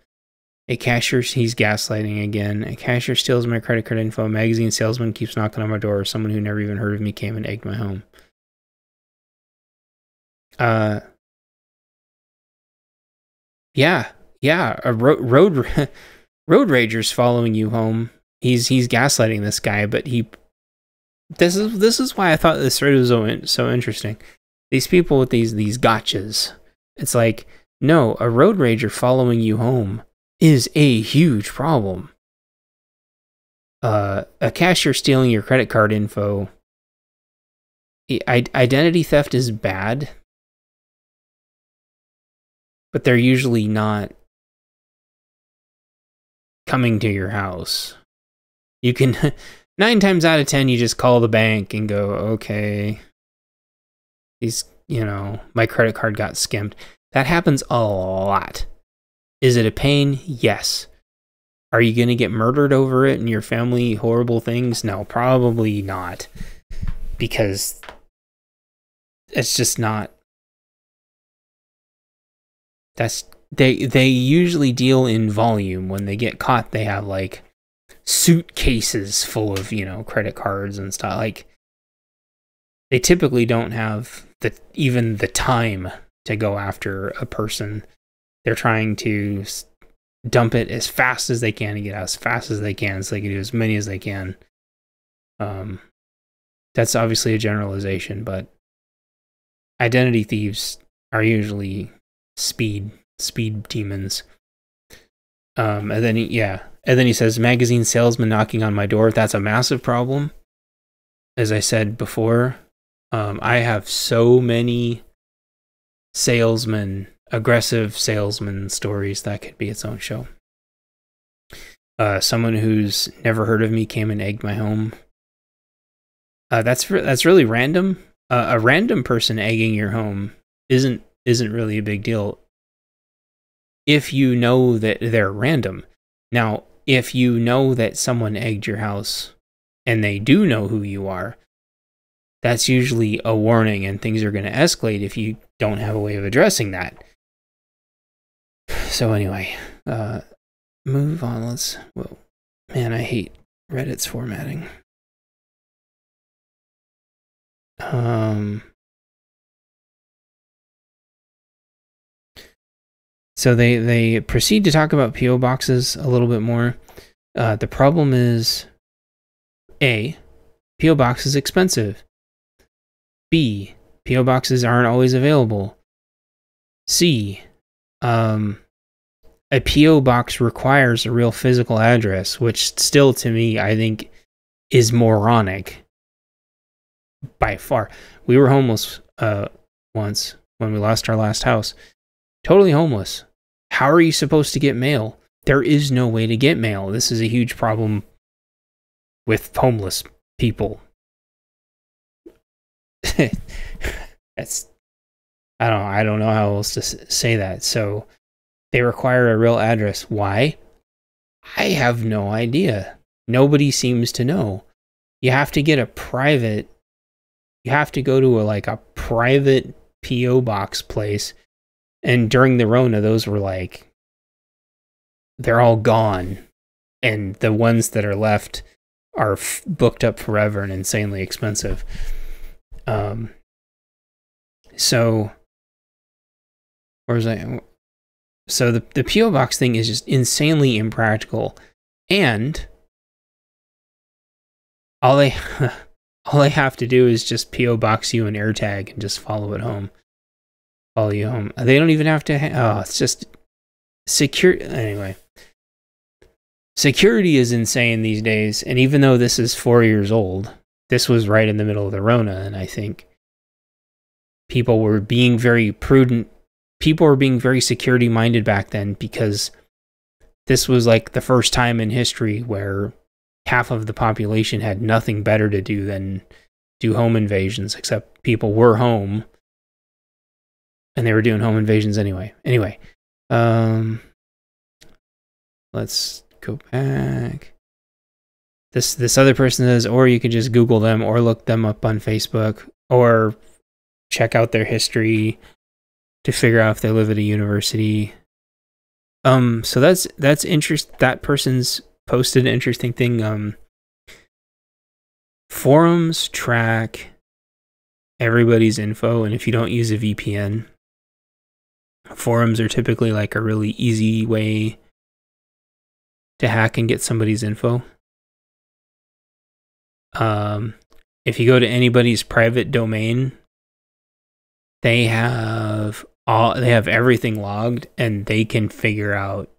A cashier, he's gaslighting again. A cashier steals my credit card info. A magazine salesman keeps knocking on my door. Someone who never even heard of me came and egged my home. Yeah, a road rager's following you home. He's gaslighting this guy, but this is why I thought this thread was so interesting. These people with these gotchas. It's like, no, a road rager following you home is a huge problem. A cashier stealing your credit card info. Identity theft is bad, but they're usually not coming to your house. You can, 9 times out of 10, you just call the bank and go, okay, my credit card got skimmed. That happens a lot. Is it a pain? Yes. Are you going to get murdered over it and your family horrible things? No, probably not. Because it's just not. They usually deal in volume. When they get caught, they have like suitcases full of, credit cards and stuff. Like, they typically don't have even the time to go after a person. They're trying to dump it as fast as they can and get out as fast as they can so they can do as many as they can. That's obviously a generalization, but identity thieves are usually speed demons. And then he says, magazine salesman knocking on my door. That's a massive problem. As I said before, I have so many aggressive salesman stories that could be its own show. Someone who's never heard of me came and egged my home. That's really random. A random person egging your home isn't really a big deal if you know that they're random. Now, if you know that someone egged your house and they do know who you are, that's usually a warning, and things are going to escalate if you don't have a way of addressing that. So anyway, move on. Whoa. Man, I hate Reddit's formatting. So they proceed to talk about P.O. boxes a little bit more. The problem is, A, P.O. box is expensive. B, P.O. boxes aren't always available. C, a P.O. box requires a real physical address, which still, to me, I think is moronic. By far. We were homeless once when we lost our last house. Totally homeless. How are you supposed to get mail? There is no way to get mail. This is a huge problem with homeless people. That's, I don't know how else to say that. So they require a real address. Why? I have no idea. Nobody seems to know. You have to get a private, you have to go to a private P.O. box place. And during the Rona, those were they're all gone. And the ones that are left are booked up forever and insanely expensive. So, where was I? So the P.O. box thing is just insanely impractical. And all they have to do is just P.O. box you an AirTag and just follow it home. Follow you home. They don't even have to. It's just secure. Anyway, security is insane these days. And even though this is 4 years old, this was right in the middle of the Rona, and I think people were being very prudent. People were being very security minded back then, because this was the first time in history where half of the population had nothing better to do than do home invasions, except people were home. And they were doing home invasions anyway. Anyway, let's go back. This other person says, or you could just Google them or look them up on Facebook or check out their history to figure out if they live at a university. So that's interest. That person's posted an interesting thing. Forums track everybody's info, and if you don't use a VPN, forums are typically a really easy way to hack and get somebody's info. If you go to anybody's private domain, they have everything logged, and they can figure out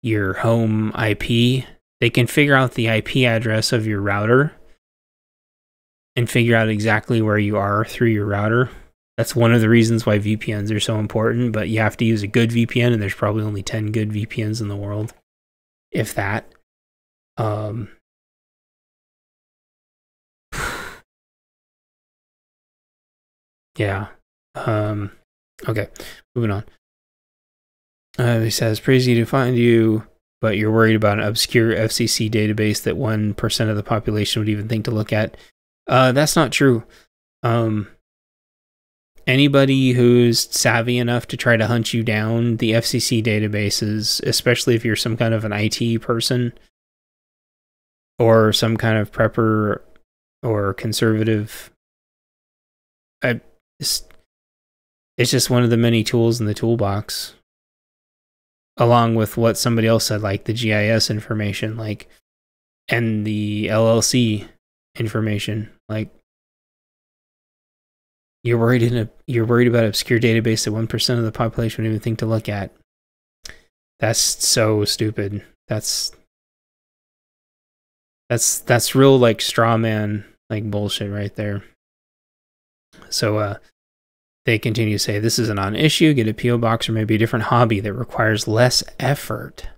your home IP. They can figure out the IP address of your router and figure out exactly where you are through your router. That's one of the reasons why VPNs are so important, but you have to use a good VPN, and there's probably only 10 good VPNs in the world, if that. Yeah. Okay, moving on. He says, pretty easy to find you, but you're worried about an obscure FCC database that 1% of the population would even think to look at. That's not true. Anybody who's savvy enough to try to hunt you down, the FCC databases, especially if you're some kind of an IT person or some kind of prepper or conservative, it's just one of the many tools in the toolbox, along with what somebody else said, like the GIS information, and the LLC information. You're worried about obscure database that 1% of the population would even think to look at. That's so stupid. That's real straw man bullshit right there. So they continue to say, this is a non-issue. Get a P.O. box or maybe a different hobby that requires less effort.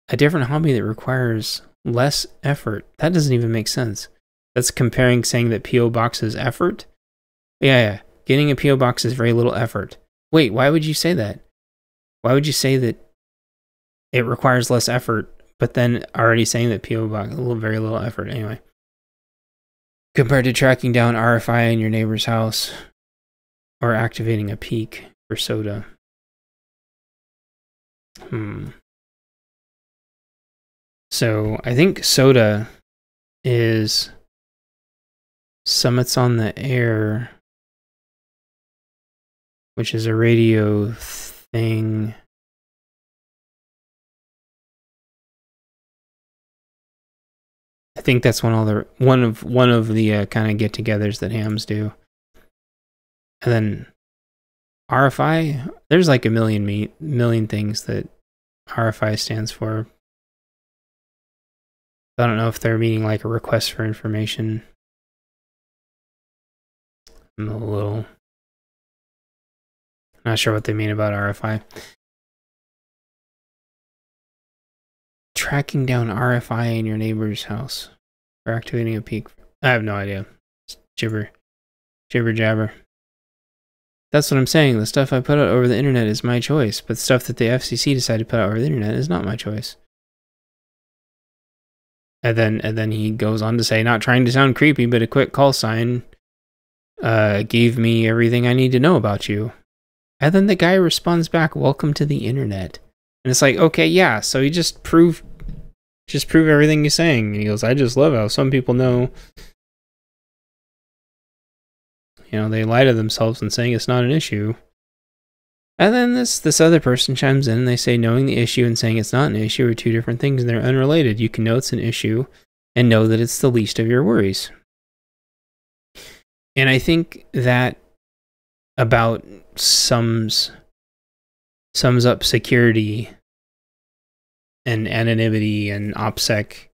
A different hobby that requires less effort. That doesn't even make sense. That's comparing saying that P.O. box is effort. Yeah. Getting a P.O. box is very little effort. Wait, why would you say that? Why would you say that it requires less effort, but then already saying that P.O. box very little effort anyway? Compared to tracking down RFI in your neighbor's house or activating a peak for soda. So I think soda is Summits on the Air, which is a radio thing. I think that's one of the kind of get-togethers that hams do. And then RFI, there's like a million things that RFI stands for. I don't know if they're meaning like a request for information. I'm a little not sure what they mean about RFI. Tracking down RFI in your neighbor's house or activating a peak. I have no idea. It's jibber jabber. That's what I'm saying. The stuff I put out over the internet is my choice, but stuff that the FCC decided to put out over the internet is not my choice. And then he goes on to say, not trying to sound creepy, but a quick call sign gave me everything I need to know about you. And then the guy responds back, welcome to the internet. And it's like, okay, yeah, so you just prove everything you're saying. And he goes, I just love how some people know, they lie to themselves and saying it's not an issue. And then this other person chimes in and they say knowing the issue and saying it's not an issue are two different things and they're unrelated. You can know it's an issue and know that it's the least of your worries. And I think that about sums up security and anonymity and OPSEC,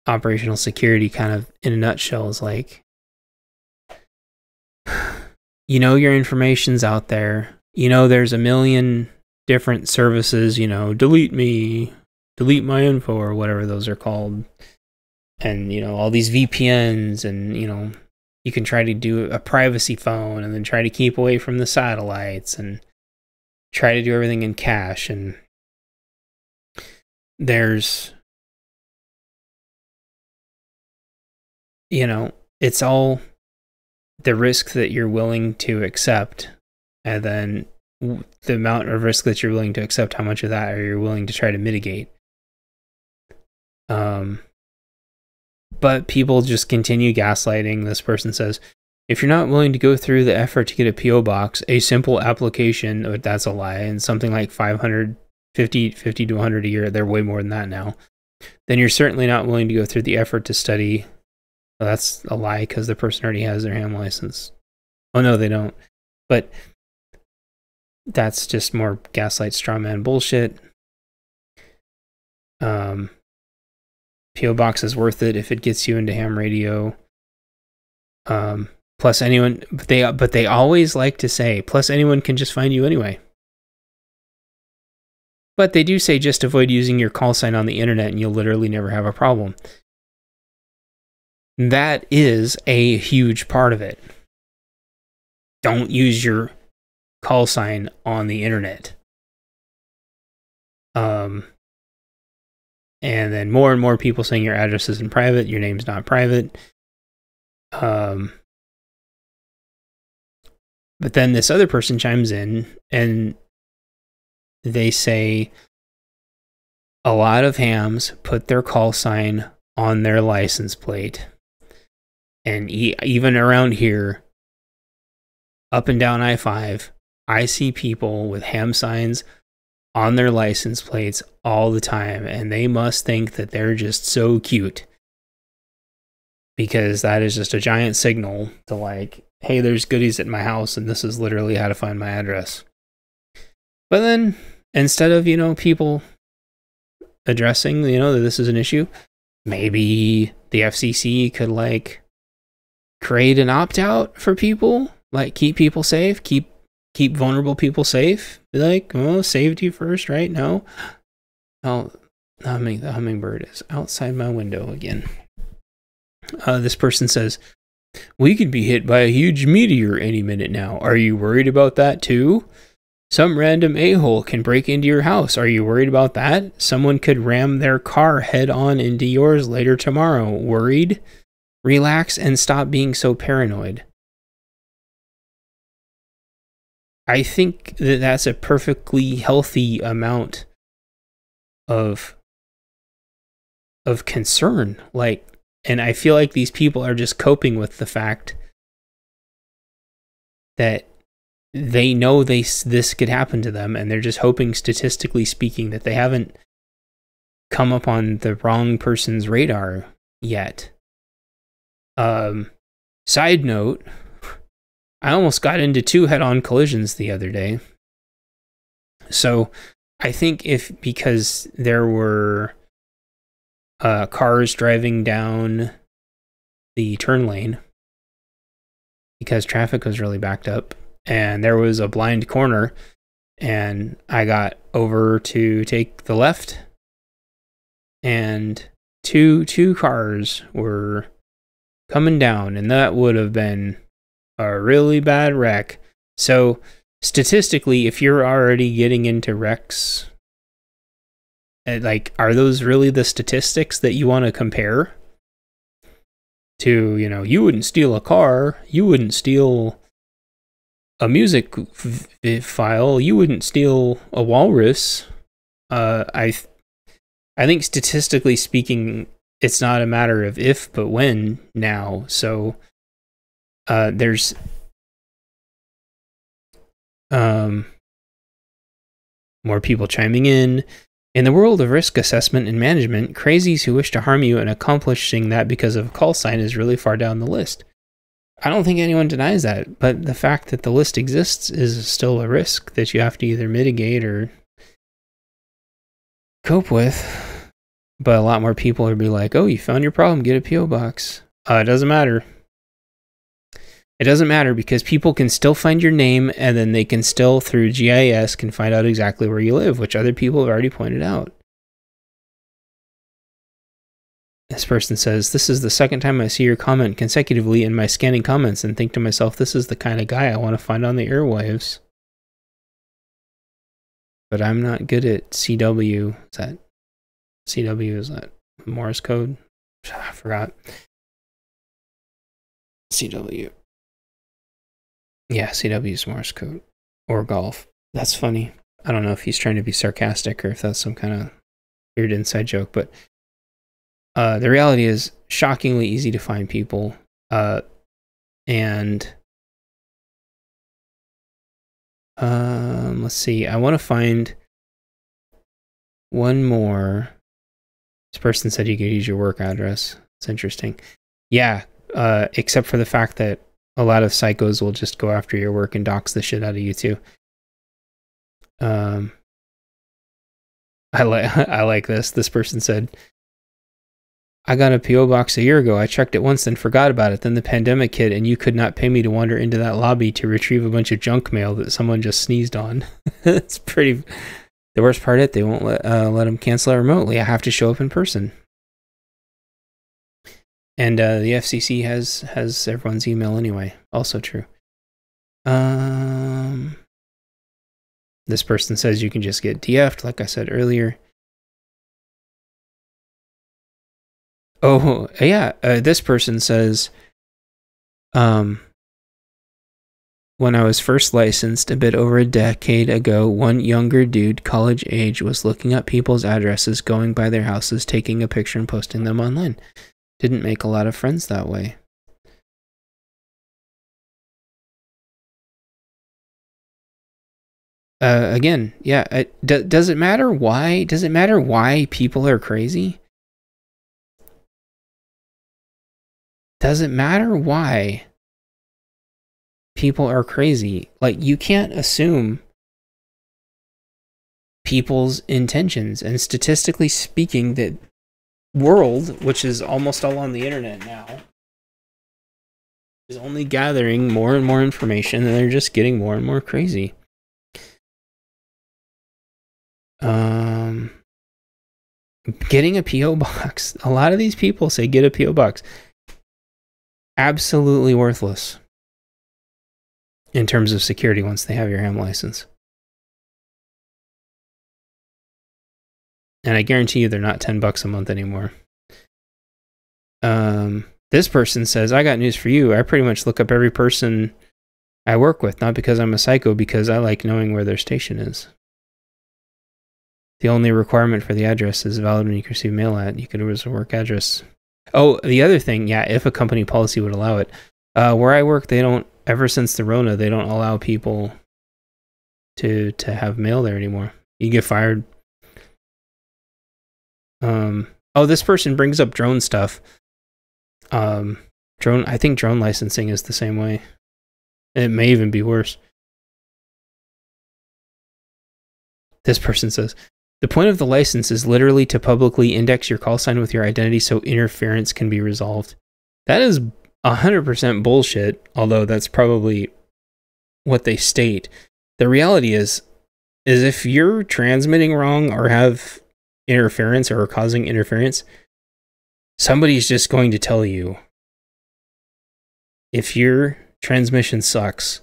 operational security, kind of in a nutshell. Is like, your information's out there. There's a million different services, delete my info or whatever those are called. And, all these VPNs and, you can try to do a privacy phone and then try to keep away from the satellites and try to do everything in cache. And there's, it's all the risk that you're willing to accept, and then the amount of risk that you're willing to accept, how much of that are you willing to try to mitigate. But people just continue gaslighting. This person says, if you're not willing to go through the effort to get a P.O. box, a simple application, that's a lie, and something like 50 to 100 a year, they're way more than that now, then you're certainly not willing to go through the effort to study. Well, that's a lie because the person already has their ham license. Oh, no, they don't. But that's just more gaslight straw man bullshit. P.O. box is worth it if it gets you into ham radio. Plus anyone, but they always like to say, plus anyone can just find you anyway. But they do say just avoid using your call sign on the internet and you'll literally never have a problem. That is a huge part of it. Don't use your call sign on the internet. And then more and more people saying your address isn't private, your name's not private. But then this other person chimes in and they say a lot of hams put their call sign on their license plate. And even around here, up and down I-5, I see people with ham signs on their license plates all the time, and they must think that they're just so cute, because that is just a giant signal to like, hey, there's goodies at my house, and this is literally how to find my address. But then, instead of, people addressing, that this is an issue, maybe the FCC could create an opt-out for people, like keep people safe, keep vulnerable people safe. Be like, oh, safety first, right? No. Oh, the hummingbird is outside my window again. This person says, we could be hit by a huge meteor any minute now. Are you worried about that too? Some random a-hole can break into your house. Are you worried about that? Someone could ram their car head-on into yours later tomorrow. Worried? Relax and stop being so paranoid. I think that that's a perfectly healthy amount of concern. Like, and I feel like these people are just coping with the fact that they know this could happen to them, and they're just hoping, statistically speaking, that they haven't come up on the wrong person's radar yet. Side note, I almost got into 2 head-on collisions the other day. So I think because there were cars driving down the turn lane because traffic was really backed up, and there was a blind corner, and I got over to take the left, and two cars were coming down, and that would have been a really bad wreck. So statistically, if you're already getting into wrecks, like, are those really the statistics that you want to compare to? You know, you wouldn't steal a car, you wouldn't steal a music file, you wouldn't steal a walrus. I think statistically speaking, it's not a matter of if, but when now. So there's more people chiming in. In the world of risk assessment and management, crazies who wish to harm you and accomplishing that because of a call sign is really far down the list. I don't think anyone denies that, but the fact that the list exists is still a risk that you have to either mitigate or cope with. But a lot more people will be like, oh, you found your problem, get a P.O. box. It doesn't matter. It doesn't matter, because people can still find your name, and then they can still, through GIS, can find out exactly where you live, which other people have already pointed out. This person says, this is the second time I see your comment consecutively in my scanning comments and think to myself, this is the kind of guy I want to find on the airwaves. But I'm not good at CW. Is that CW? Is that Morse code? I forgot. CW. Yeah, CW is Morse code. Or golf. That's funny. I don't know if he's trying to be sarcastic or if that's some kind of weird inside joke, but the reality is shockingly easy to find people. And let's see. I want to find one more. This person said you could use your work address. It's interesting. Yeah, except for the fact that a lot of psychos will just go after your work and dox the shit out of you too. I like this. This person said, I got a P.O. box a year ago. I checked it once and forgot about it. Then the pandemic hit and you could not pay me to wander into that lobby to retrieve a bunch of junk mail that someone just sneezed on. It's pretty... The worst part is they won't let them cancel it remotely. I have to show up in person. And the FCC has everyone's email anyway. Also true. This person says you can just get DF'd, like I said earlier. Oh, yeah. This person says, when I was first licensed a bit over a decade ago, one younger dude, college age, was looking up people's addresses, going by their houses, taking a picture and posting them online. Didn't make a lot of friends that way. Again, yeah. Does it matter why? Does it matter why people are crazy? Does it matter why people are crazy? Like, you can't assume people's intentions. And statistically speaking, the world, which is almost all on the internet now, is only gathering more and more information, and they're just getting more and more crazy. Getting a P.O. box. A lot of these people say get a P.O. box. Absolutely worthless in terms of security once they have your ham license. And I guarantee you they're not $10 a month anymore. This person says, I got news for you. I pretty much look up every person I work with, not because I'm a psycho, because I like knowing where their station is. The only requirement for the address is valid when you can receive mail at. You can always work address. Oh, the other thing, yeah, if a company policy would allow it. Where I work, they don't, ever since the Rona, they don't allow people to have mail there anymore. You get fired. Oh, this person brings up drone stuff. I think drone licensing is the same way. It may even be worse. This person says, the point of the license is literally to publicly index your call sign with your identity so interference can be resolved. That is 100% bullshit, although that's probably what they state. The reality is if you're transmitting wrong or have interference or are causing interference, somebody's just going to tell you. If your transmission sucks,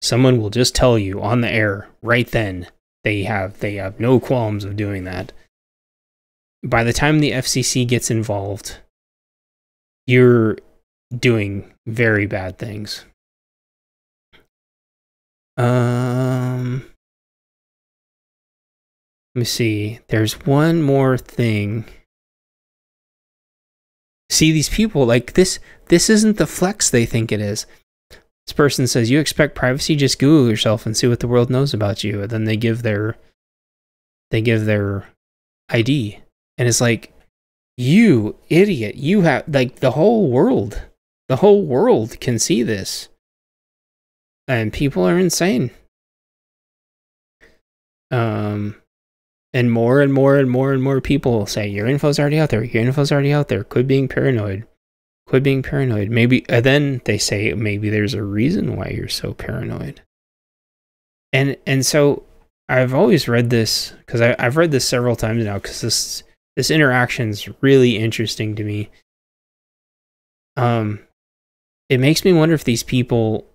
someone will just tell you on the air right then. They have no qualms of doing that. By the time the FCC gets involved, you're doing very bad things. Let me see. There's one more thing. See, these people, like, this isn't the flex they think it is. This person says, you expect privacy? Just Google yourself and see what the world knows about you. And then they give their ID. And it's like, you idiot, you have, like, the whole world can see this. And people are insane. And more and more and more and more people say, your info's already out there. Your info's already out there. Quit being paranoid. Quit being paranoid. Maybe, and then they say, maybe there's a reason why you're so paranoid. And so I've always read this, because I've read this several times now, because this interaction's really interesting to me. It makes me wonder if these people,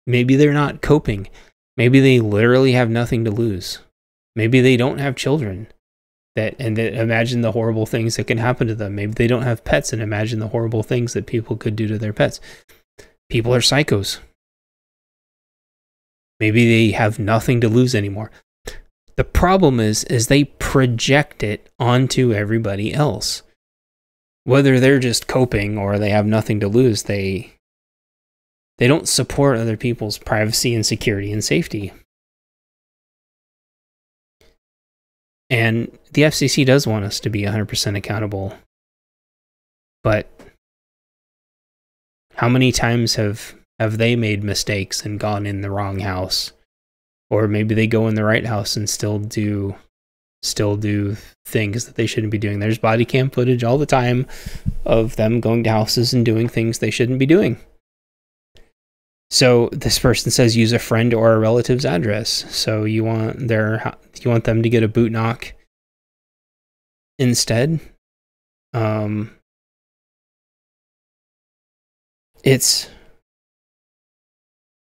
maybe they're not coping. Maybe they literally have nothing to lose. Maybe they don't have children that imagine the horrible things that can happen to them. Maybe they don't have pets and imagine the horrible things that people could do to their pets. People are psychos. Maybe they have nothing to lose anymore. The problem is they project it onto everybody else. Whether they're just coping or they have nothing to lose, they don't support other people's privacy and security and safety. And the FCC does want us to be 100% accountable. But how many times have they made mistakes and gone in the wrong house? Or maybe they go in the right house and still do things that they shouldn't be doing. There's body cam footage all the time of them going to houses and doing things they shouldn't be doing. So this person says use a friend or a relative's address. So you want them to get a boot knock instead. And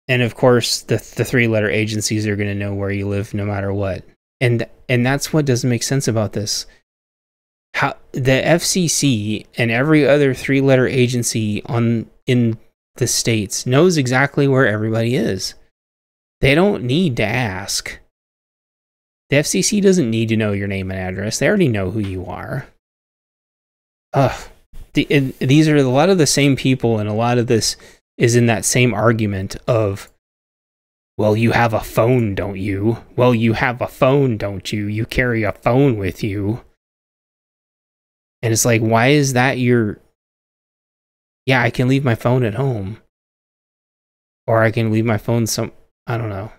of course the 3-letter agencies are going to know where you live no matter what. And that's what doesn't make sense about this. How the FCC and every other 3-letter agency in the States knows exactly where everybody is. They don't need to ask. The FCC doesn't need to know your name and address. They already know who you are. These are a lot of the same people, and a lot of this is in that same argument of, well, you have a phone, don't you? Well, you have a phone, don't you? You carry a phone with you. And it's like, why is that your... Yeah, I can leave my phone at home. Or I can leave my phone I don't know.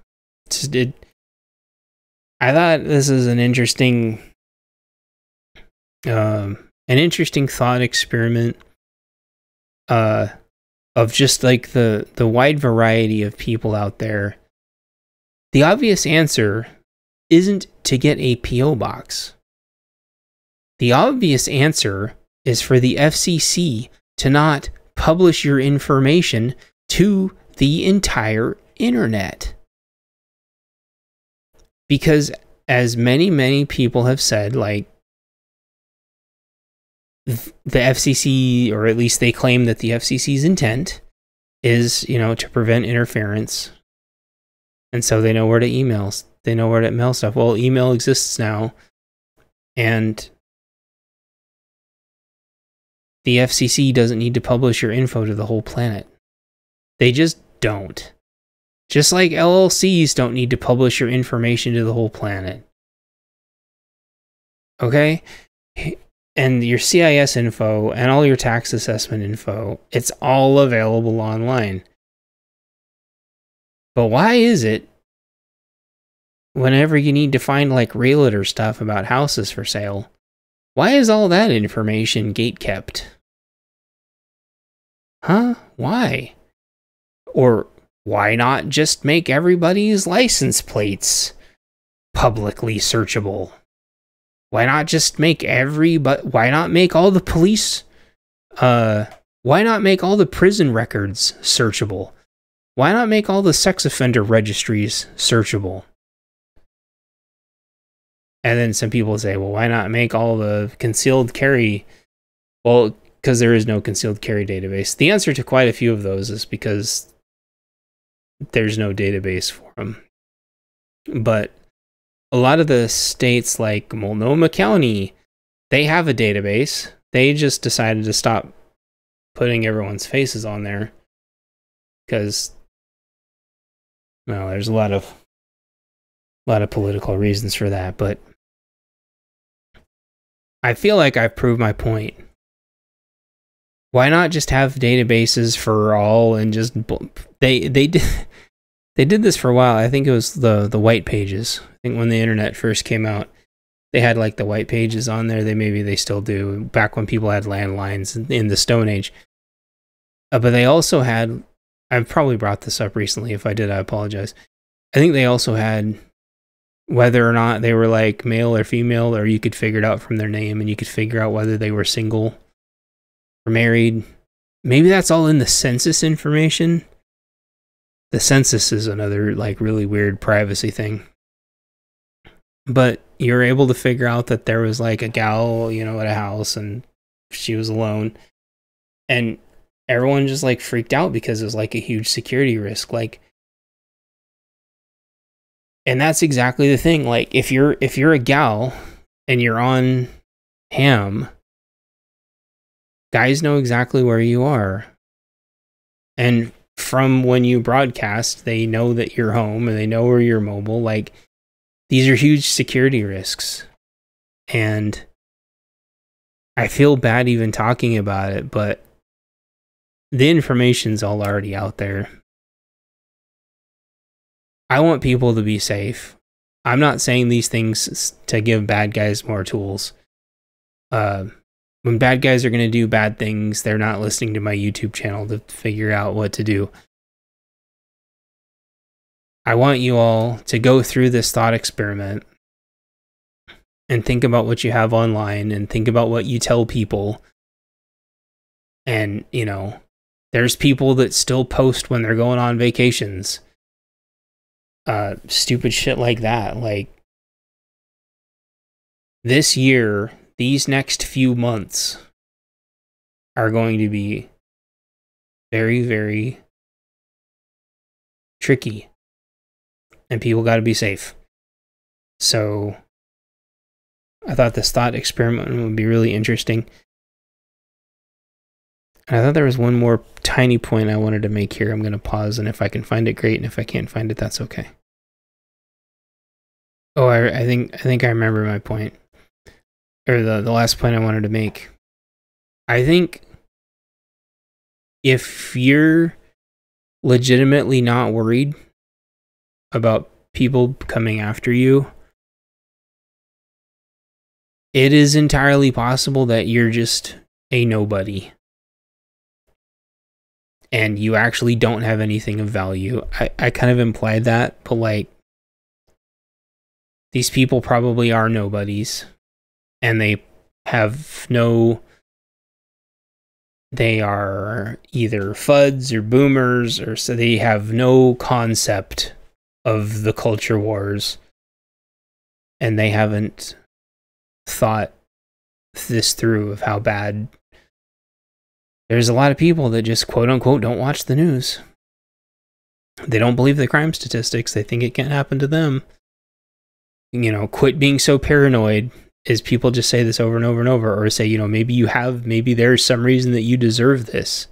I thought this is an interesting thought experiment. of just like the wide variety of people out there, the obvious answer isn't to get a PO box. The obvious answer is for the FCC to not publish your information to the entire internet. Because as many people have said, like, the FCC, or at least they claim that the FCC's intent is, to prevent interference. And so they know where to email. They know where to mail stuff. Well, email exists now. And the FCC doesn't need to publish your info to the whole planet. They just don't. Just like LLCs don't need to publish your information to the whole planet. Okay? And your CIS info and all your tax assessment info, it's all available online. But why is it whenever you need to find like realtor stuff about houses for sale, why is all that information gatekept? Huh? Why? Or why not just make everybody's license plates publicly searchable? Why not just make why not make all the police, why not make all the prison records searchable? Why not make all the sex offender registries searchable? And then some people say, well, why not make all the concealed carry? Well, because there is no concealed carry database. The answer to quite a few of those is because there's no database for them. But a lot of the states like Multnomah County, they have a database. They just decided to stop putting everyone's faces on there because, well, there's a lot of political reasons for that. But I feel like I've proved my point. Why not just have databases for all and just they did this for a while. I think it was the white pages. I think when the internet first came out, they had like the white pages on there. Maybe they still do, back when people had landlines in the Stone Age. But they also had, I've probably brought this up recently. If I did, I apologize. I think they also had whether or not they were like male or female, or you could figure it out from their name and you could figure out whether they were single or married. Maybe that's all in the census information. The census is another like really weird privacy thing. But you're able to figure out that there was like a gal, at a house and she was alone. And everyone just like freaked out because it was like a huge security risk. Like, and that's exactly the thing. Like if you're a gal and you're on ham, guys know exactly where you are. And from when you broadcast, they know that you're home and they know where you're mobile. Like, these are huge security risks. And I feel bad even talking about it, but the information's all already out there. I want people to be safe. I'm not saying these things to give bad guys more tools. When bad guys are going to do bad things, they're not listening to my YouTube channel to figure out what to do. I want you all to go through this thought experiment and think about what you have online and think about what you tell people. And, there's people that still post when they're going on vacations. Stupid shit like that. Like, this year, these next few months are going to be very, very tricky. And people got to be safe. So I thought this thought experiment would be really interesting. And I thought there was one more tiny point I wanted to make here. I'm going to pause, and if I can find it, great. And if I can't find it, that's okay. Oh, I think I remember my point. Or the last point I wanted to make. I think if you're legitimately not worried about people coming after you, it is entirely possible that you're just a nobody. and you actually don't have anything of value. I kind of implied that, but like, these people probably are nobodies, and they are either FUDs or boomers, or so they have no concept of the culture wars, and they haven't thought this through of how bad. There's a lot of people that just quote unquote don't watch the news. They don't believe the crime statistics. They think it can't happen to them. You know, quit being so paranoid. Is people just say this over and over and over, or say, you know, maybe there's some reason that you deserve this.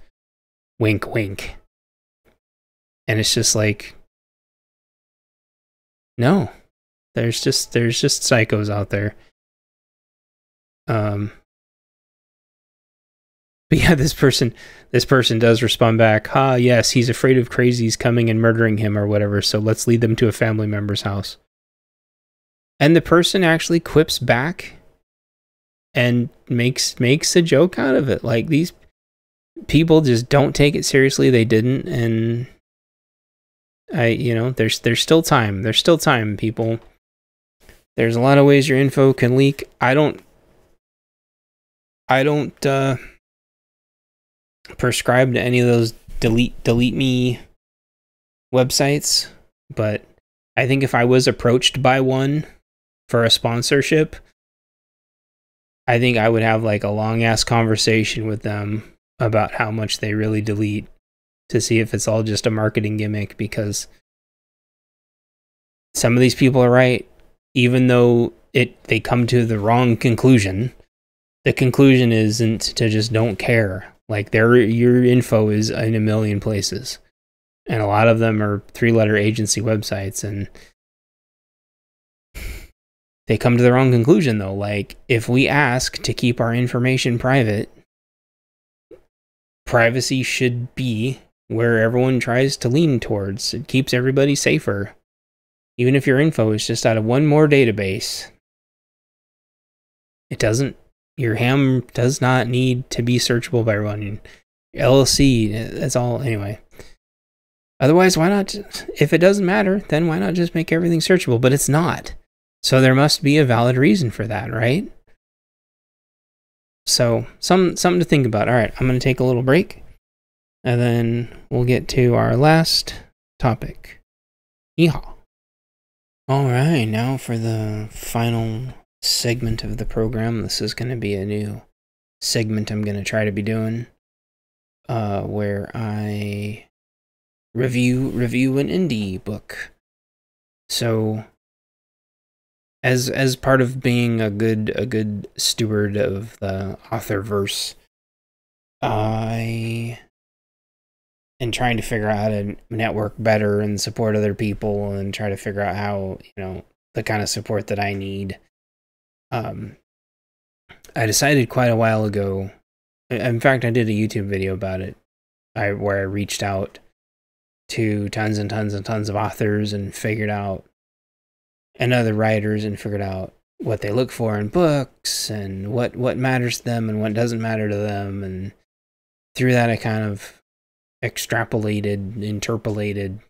Wink, wink. And it's just like, no, there's just psychos out there. But yeah, this person does respond back, yes, he's afraid of crazies coming and murdering him or whatever, so let's lead them to a family member's house. And the person actually quips back and makes a joke out of it. Like, these people just don't take it seriously. They didn't, and there's still time. There's still time, people. There's a lot of ways your info can leak. I don't prescribe to any of those delete me websites, but I think if I was approached by one for a sponsorship, I think I would have like a long ass conversation with them about how much they really delete, to see if it's all just a marketing gimmick, because some of these people are right. Even though they come to the wrong conclusion, the conclusion isn't to just don't care. Like, your info is in a million places, and a lot of them are 3-letter agency websites, and they come to the wrong conclusion, though. Like, if we ask to keep our information private, privacy should be where everyone tries to lean towards. It keeps everybody safer. Even if your info is just out of one more database, your ham does not need to be searchable by everyone. LLC, that's all. Anyway. Otherwise, why not? If it doesn't matter, then why not just make everything searchable? But it's not. So there must be a valid reason for that, right? So, something to think about. All right, I'm going to take a little break, and then we'll get to our last topic. Yeehaw. All right, now for the final segment of the program. This is going to be a new segment I'm going to try to be doing, where I review an indie book. So, as part of being a good steward of the authorverse, I am trying to figure out how to network better and support other people, and try to figure out how, the kind of support that I need. I decided quite a while ago. In fact, I did a YouTube video about it, where I reached out to tons and tons and tons of authors and other writers, and figured out what they look for in books, and what matters to them and what doesn't matter to them. And through that, I kind of interpolated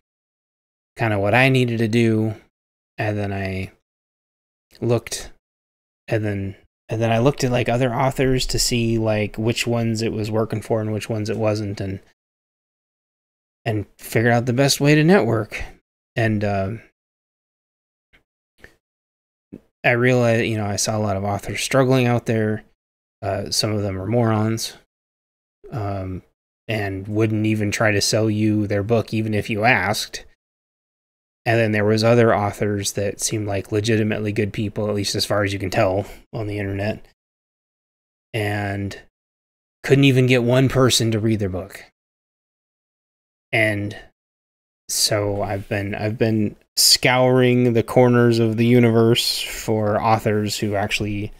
kind of what I needed to do. And then I looked, and then I looked at like other authors to see like which ones it was working for and which ones it wasn't, and figured out the best way to network. And I realized, I saw a lot of authors struggling out there. Some of them are morons, and wouldn't even try to sell you their book even if you asked. And then there was other authors that seemed like legitimately good people, at least as far as you can tell on the internet, and couldn't even get one person to read their book. And so I've been scouring the corners of the universe for authors who actually,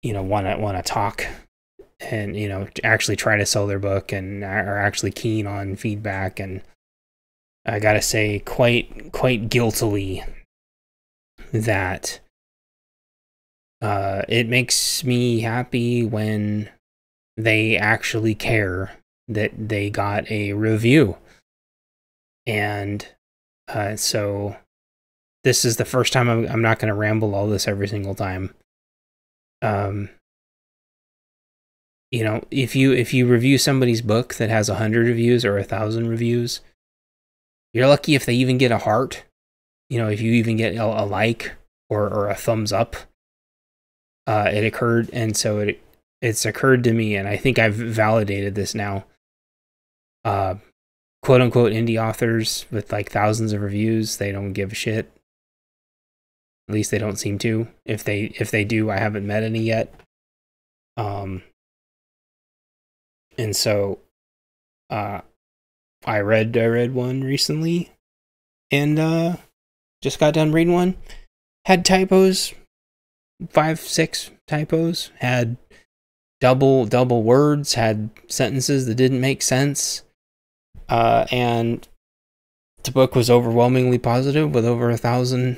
want to talk and, actually try to sell their book and are actually keen on feedback. And I gotta say, quite guiltily, that it makes me happy when they actually care that they got a review. And so this is the first time I'm not going to ramble all this every single time. You know, if you review somebody's book that has 100 reviews or 1,000 reviews, you're lucky if they even get a heart. You know, if you even get a like or a thumbs up. It occurred, and so it's occurred to me, and I think I've validated this now. Quote unquote indie authors with like thousands of reviews, they don't give a shit. At least they don't seem to. If they do, I haven't met any yet. And so I read one recently, and just got done reading one. Had typos, 5-6 typos. Had double words. Had sentences that didn't make sense. And the book was overwhelmingly positive with over 1,000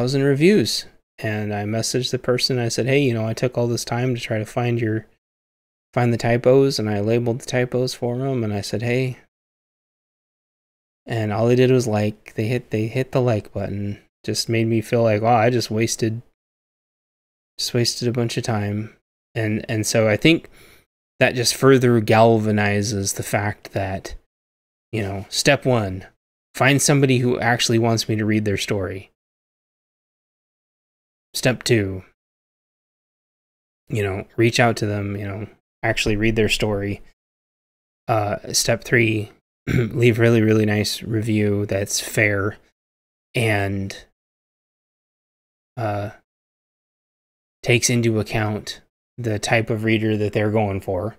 reviews. And I messaged the person. I said, hey, you know, I took all this time to try to find the typos, and I labeled the typos for them, and I said, hey. And all they did was like, they hit the like button. Just made me feel like, wow, I just wasted a bunch of time. And so I think that just further galvanizes the fact that, you know, step one, find somebody who actually wants me to read their story. Step two, you know, reach out to them, you know, actually read their story. Step three, leave really, really nice review that's fair and takes into account the type of reader that they're going for.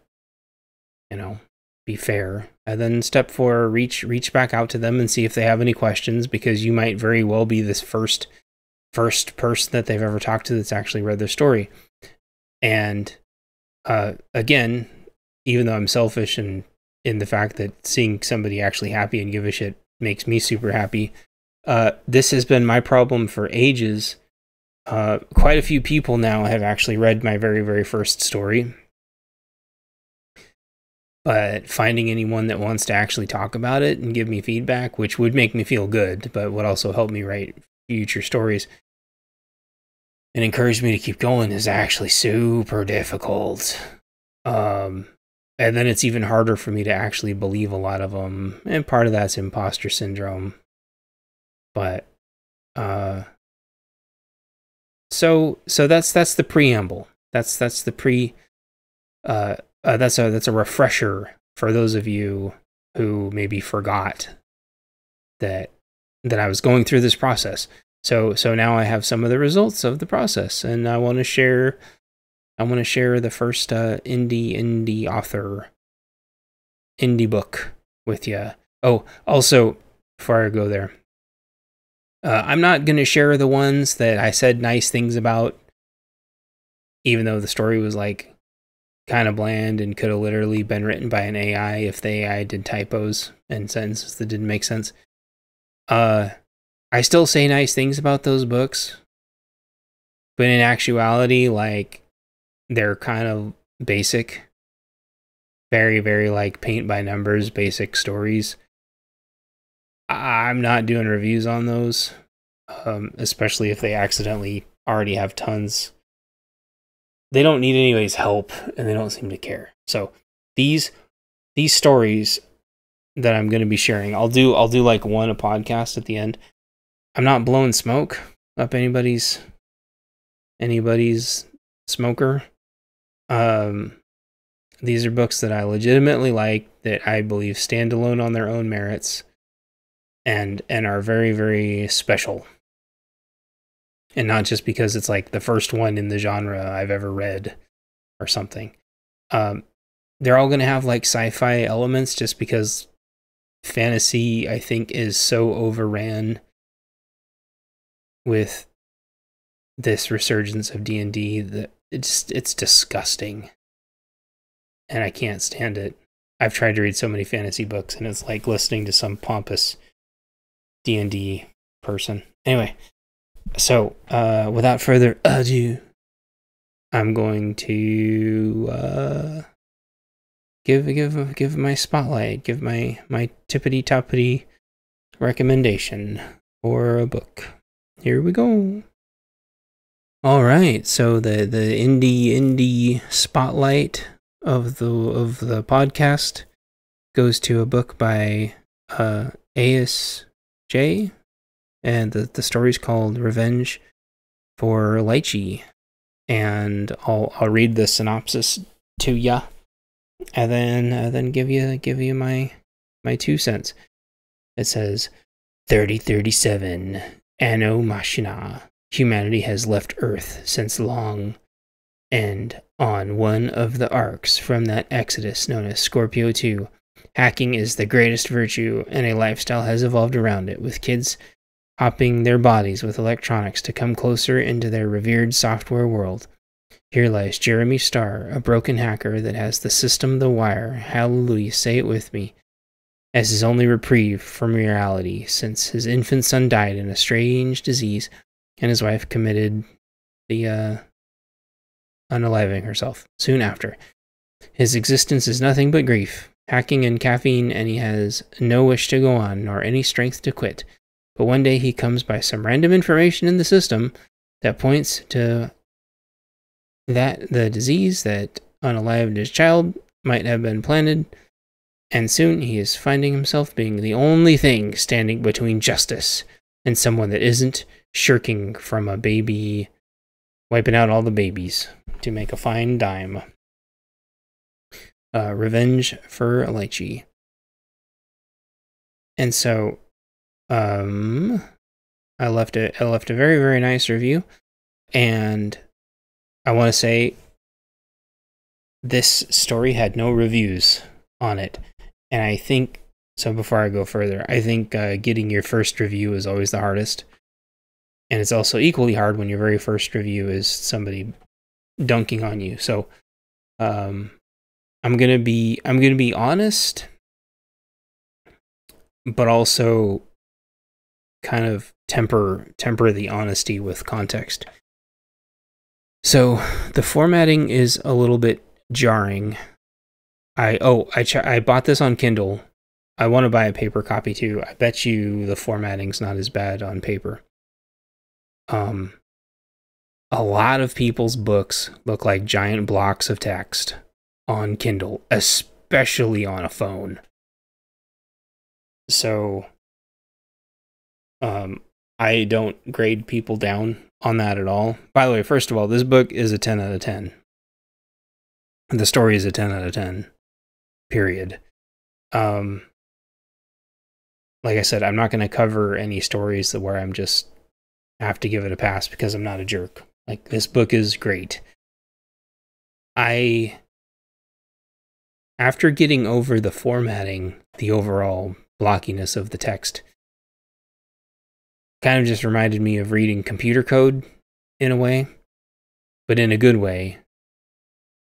You know, be fair. And then step four, reach back out to them and see if they have any questions, because you might very well be this first person that they've ever talked to that's actually read their story. And again, even though I'm selfish and in the fact that seeing somebody actually happy and give a shit makes me super happy, this has been my problem for ages. Quite a few people now have actually read my very, very first story. But finding anyone that wants to actually talk about it and give me feedback, which would make me feel good, but would also help me write future stories and encourage me to keep going, is actually super difficult. And then it's even harder for me to actually believe a lot of them. And part of that's imposter syndrome. But, so that's the preamble. That's the that's a refresher for those of you who maybe forgot that I was going through this process. So now I have some of the results of the process, and I want to share the first indie author indie book with you. Oh, also, before I go there, I'm not going to share the ones that I said nice things about, even though the story was like kind of bland and could have literally been written by an AI if the AI did typos and sentences that didn't make sense. I still say nice things about those books, but in actuality, like, they're kind of basic, very, very like paint by numbers, basic stories. I'm not doing reviews on those, especially if they accidentally already have tons. They don't need anybody's help, and they don't seem to care. So these stories that I'm going to be sharing, I'll do like a podcast at the end. I'm not blowing smoke up anybody's smoker. These are books that I legitimately like, that I believe stand alone on their own merits, and are very, very special. And not just because it's like the first one in the genre I've ever read or something. They're all going to have like sci-fi elements, just because fantasy, I think, is so overran with this resurgence of D&D that it's disgusting. And I can't stand it. I've tried to read so many fantasy books, and it's like listening to some pompous D&D person. Anyway, so without further ado, I'm going to give my spotlight, give my tippity toppity recommendation for a book. Here we go. All right, so the indie spotlight of the podcast goes to a book by Aies Jay, and the story's called Revenge for Lychee. And I'll read the synopsis to ya, and then give you my 2 cents. It says 3037 Anno Machina. Humanity has left Earth since long, and on one of the arcs from that exodus known as Scorpio 2, hacking is the greatest virtue, and a lifestyle has evolved around it, with kids hopping their bodies with electronics to come closer into their revered software world. Here lies Jeremy Starr, a broken hacker that has the system the wire, hallelujah, say it with me, as his only reprieve from reality, since his infant son died in a strange disease, and his wife committed the unaliving herself soon after. His existence is nothing but grief, hacking and caffeine, and he has no wish to go on, nor any strength to quit. But one day he comes by some random information in the system that points to that the disease that unalived his child might have been planted, and soon he is finding himself being the only thing standing between justice and someone that isn't shirking from a baby, wiping out all the babies to make a fine dime. Revenge for Lychee. And so, I left a very, very nice review, and I want to say this story had no reviews on it, and I think, so before I go further, I think getting your first review is always the hardest, and it's also equally hard when your very first review is somebody dunking on you. So, I'm gonna be honest, but also kind of temper the honesty with context. So the formatting is a little bit jarring. I bought this on Kindle. I want to buy a paper copy too. I bet you the formatting's not as bad on paper. A lot of people's books look like giant blocks of text on Kindle, especially on a phone. So, I don't grade people down on that at all. By the way, first of all, this book is a 10 out of 10. The story is a 10 out of 10. Period. Like I said, I'm not going to cover any stories where I'm just have to give it a pass because I'm not a jerk. Like, this book is great. After getting over the formatting, the overall blockiness of the text kind of just reminded me of reading computer code in a way, but in a good way.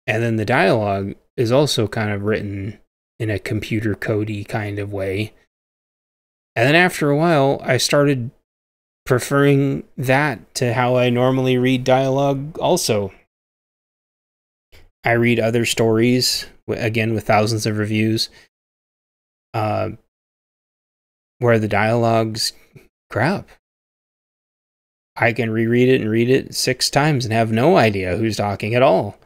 And then the dialogue is also kind of written in a computer codey kind of way. And then after a while, I started preferring that to how I normally read dialogue also. I read other stories, again with thousands of reviews, where the dialogue's crap. I can reread it and read it 6 times and have no idea who's talking at all.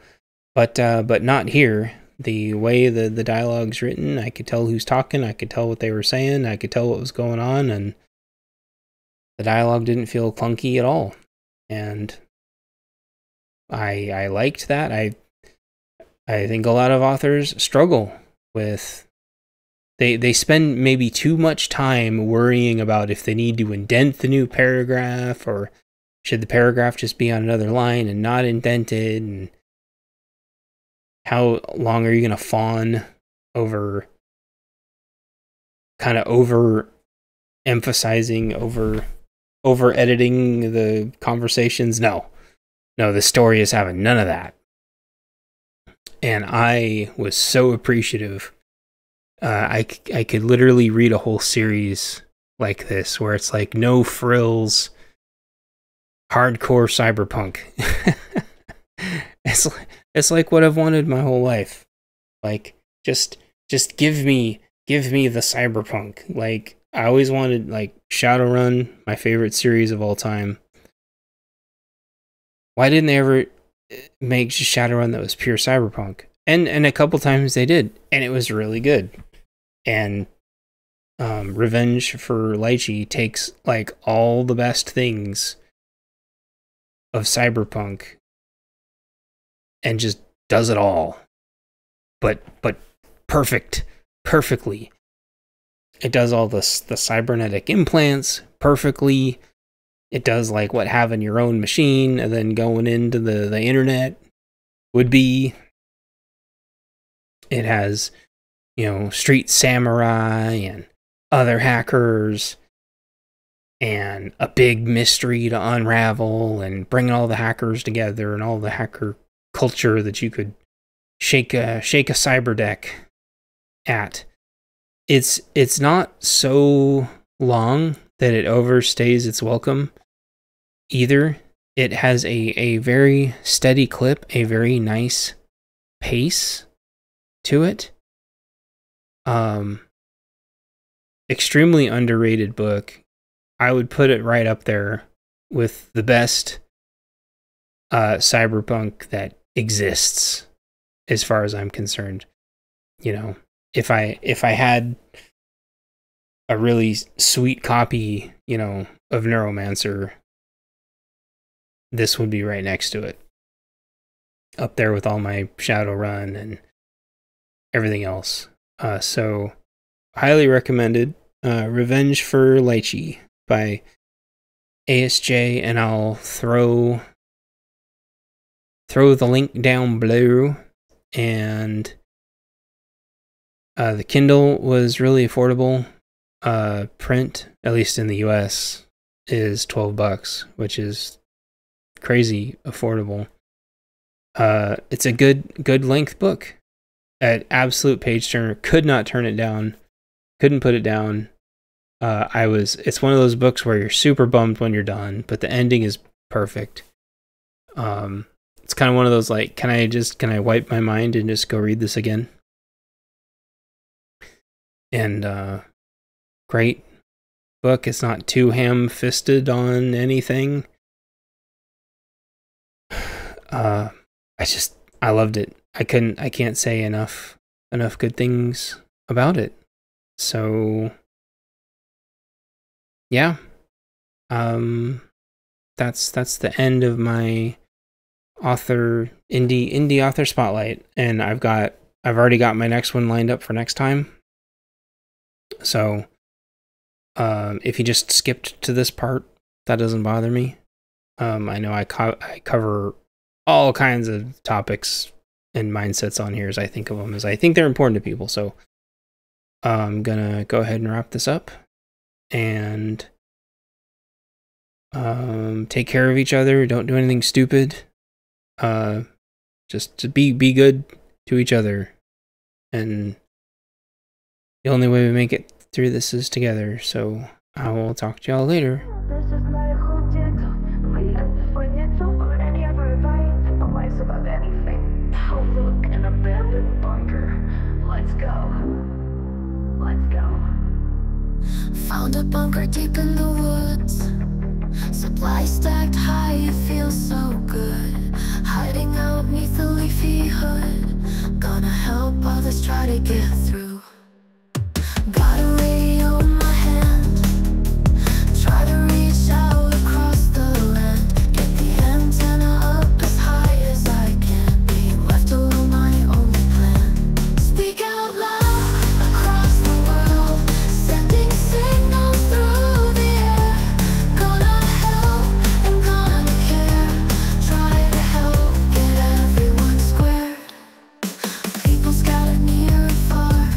But not here. The way the dialogue's written, I could tell who's talking, I could tell what they were saying, I could tell what was going on, and the dialogue didn't feel clunky at all. And I liked that. I think a lot of authors struggle with... They spend maybe too much time worrying about if they need to indent the new paragraph, or should the paragraph just be on another line and not indented, and how long are you going to fawn over kind of over emphasizing, over editing the conversations? No, the story is having none of that. And I was so appreciative. I could literally read a whole series like this, where it's like no frills, hardcore cyberpunk. It's like what I've wanted my whole life. Like, just give me the cyberpunk. Like, I always wanted, like, Shadowrun, my favorite series of all time. Why didn't they ever make Shadowrun that was pure cyberpunk? And a couple times they did, and it was really good. And Revenge for Lychee takes, like, all the best things of cyberpunk and just does it all. But perfectly. It does all the cybernetic implants perfectly. It does, like, what having your own machine and then going into the internet would be. It has, you know, street samurai and other hackers and a big mystery to unravel and bringing all the hackers together and all the hacker culture that you could shake a cyber deck at. It's not so long that it overstays its welcome either. It has a very steady clip, a very nice pace to it. Extremely underrated book. I would put it right up there with the best cyberpunk that exists, as far as I'm concerned. You know, if I had a really sweet copy, you know, of Neuromancer, this would be right next to it. Up there with all my Shadowrun and everything else. So, highly recommended. Revenge for Lychee by Aies Jay, and I'll throw the link down below. And the Kindle was really affordable. Print, at least in the US, is $12, which is crazy affordable. It's a good length book. An absolute page turner. Could not turn it down. Couldn't put it down. It's one of those books where you're super bummed when you're done, but the ending is perfect. It's kind of one of those, like, can I wipe my mind and just go read this again? And great book. It's not too ham-fisted on anything. I loved it. I can't say enough good things about it. So yeah. That's the end of my indie author spotlight, and I've already got my next one lined up for next time. So if you just skipped to this part, that doesn't bother me. I know I cover all kinds of topics and mindsets on here as I think of them, as I think they're important to people. So I'm gonna go ahead and wrap this up, and take care of each other. Don't do anything stupid. Just to be good to each other, and the only way we make it through this is together. So I will talk to y'all later. Found a bunker deep in the woods. Supply stacked high, it feels so good. Hiding out neath the leafy hood. Gonna help others try to get through. Got a radio in my hand. Try to reach out across the land. Get the antenna up as high as I can. Being left alone, my only plan. Speak out loud across the world, sending signals through the air. Gonna help and gonna care. Try to help get everyone squared. People scattered near and far.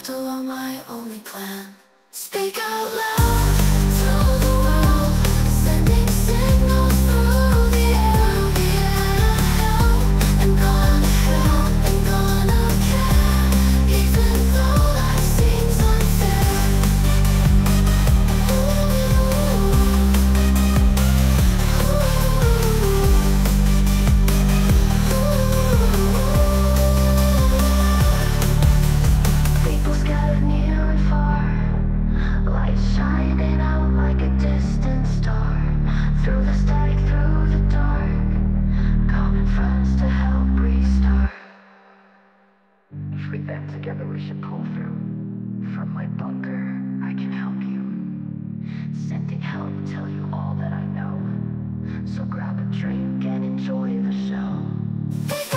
still are my only plan. Speak out loud to the world, sending signals through the air. Help, and gonna help, and gonna care, even though life seems unfair. People scattered near and far, light shining out like a distant star. Through the static, through the dark, common friends to help restart. If we band together, we should pull through. From my bunker, I can help you. Sending help, tell you all that I know. So grab a drink and enjoy the show.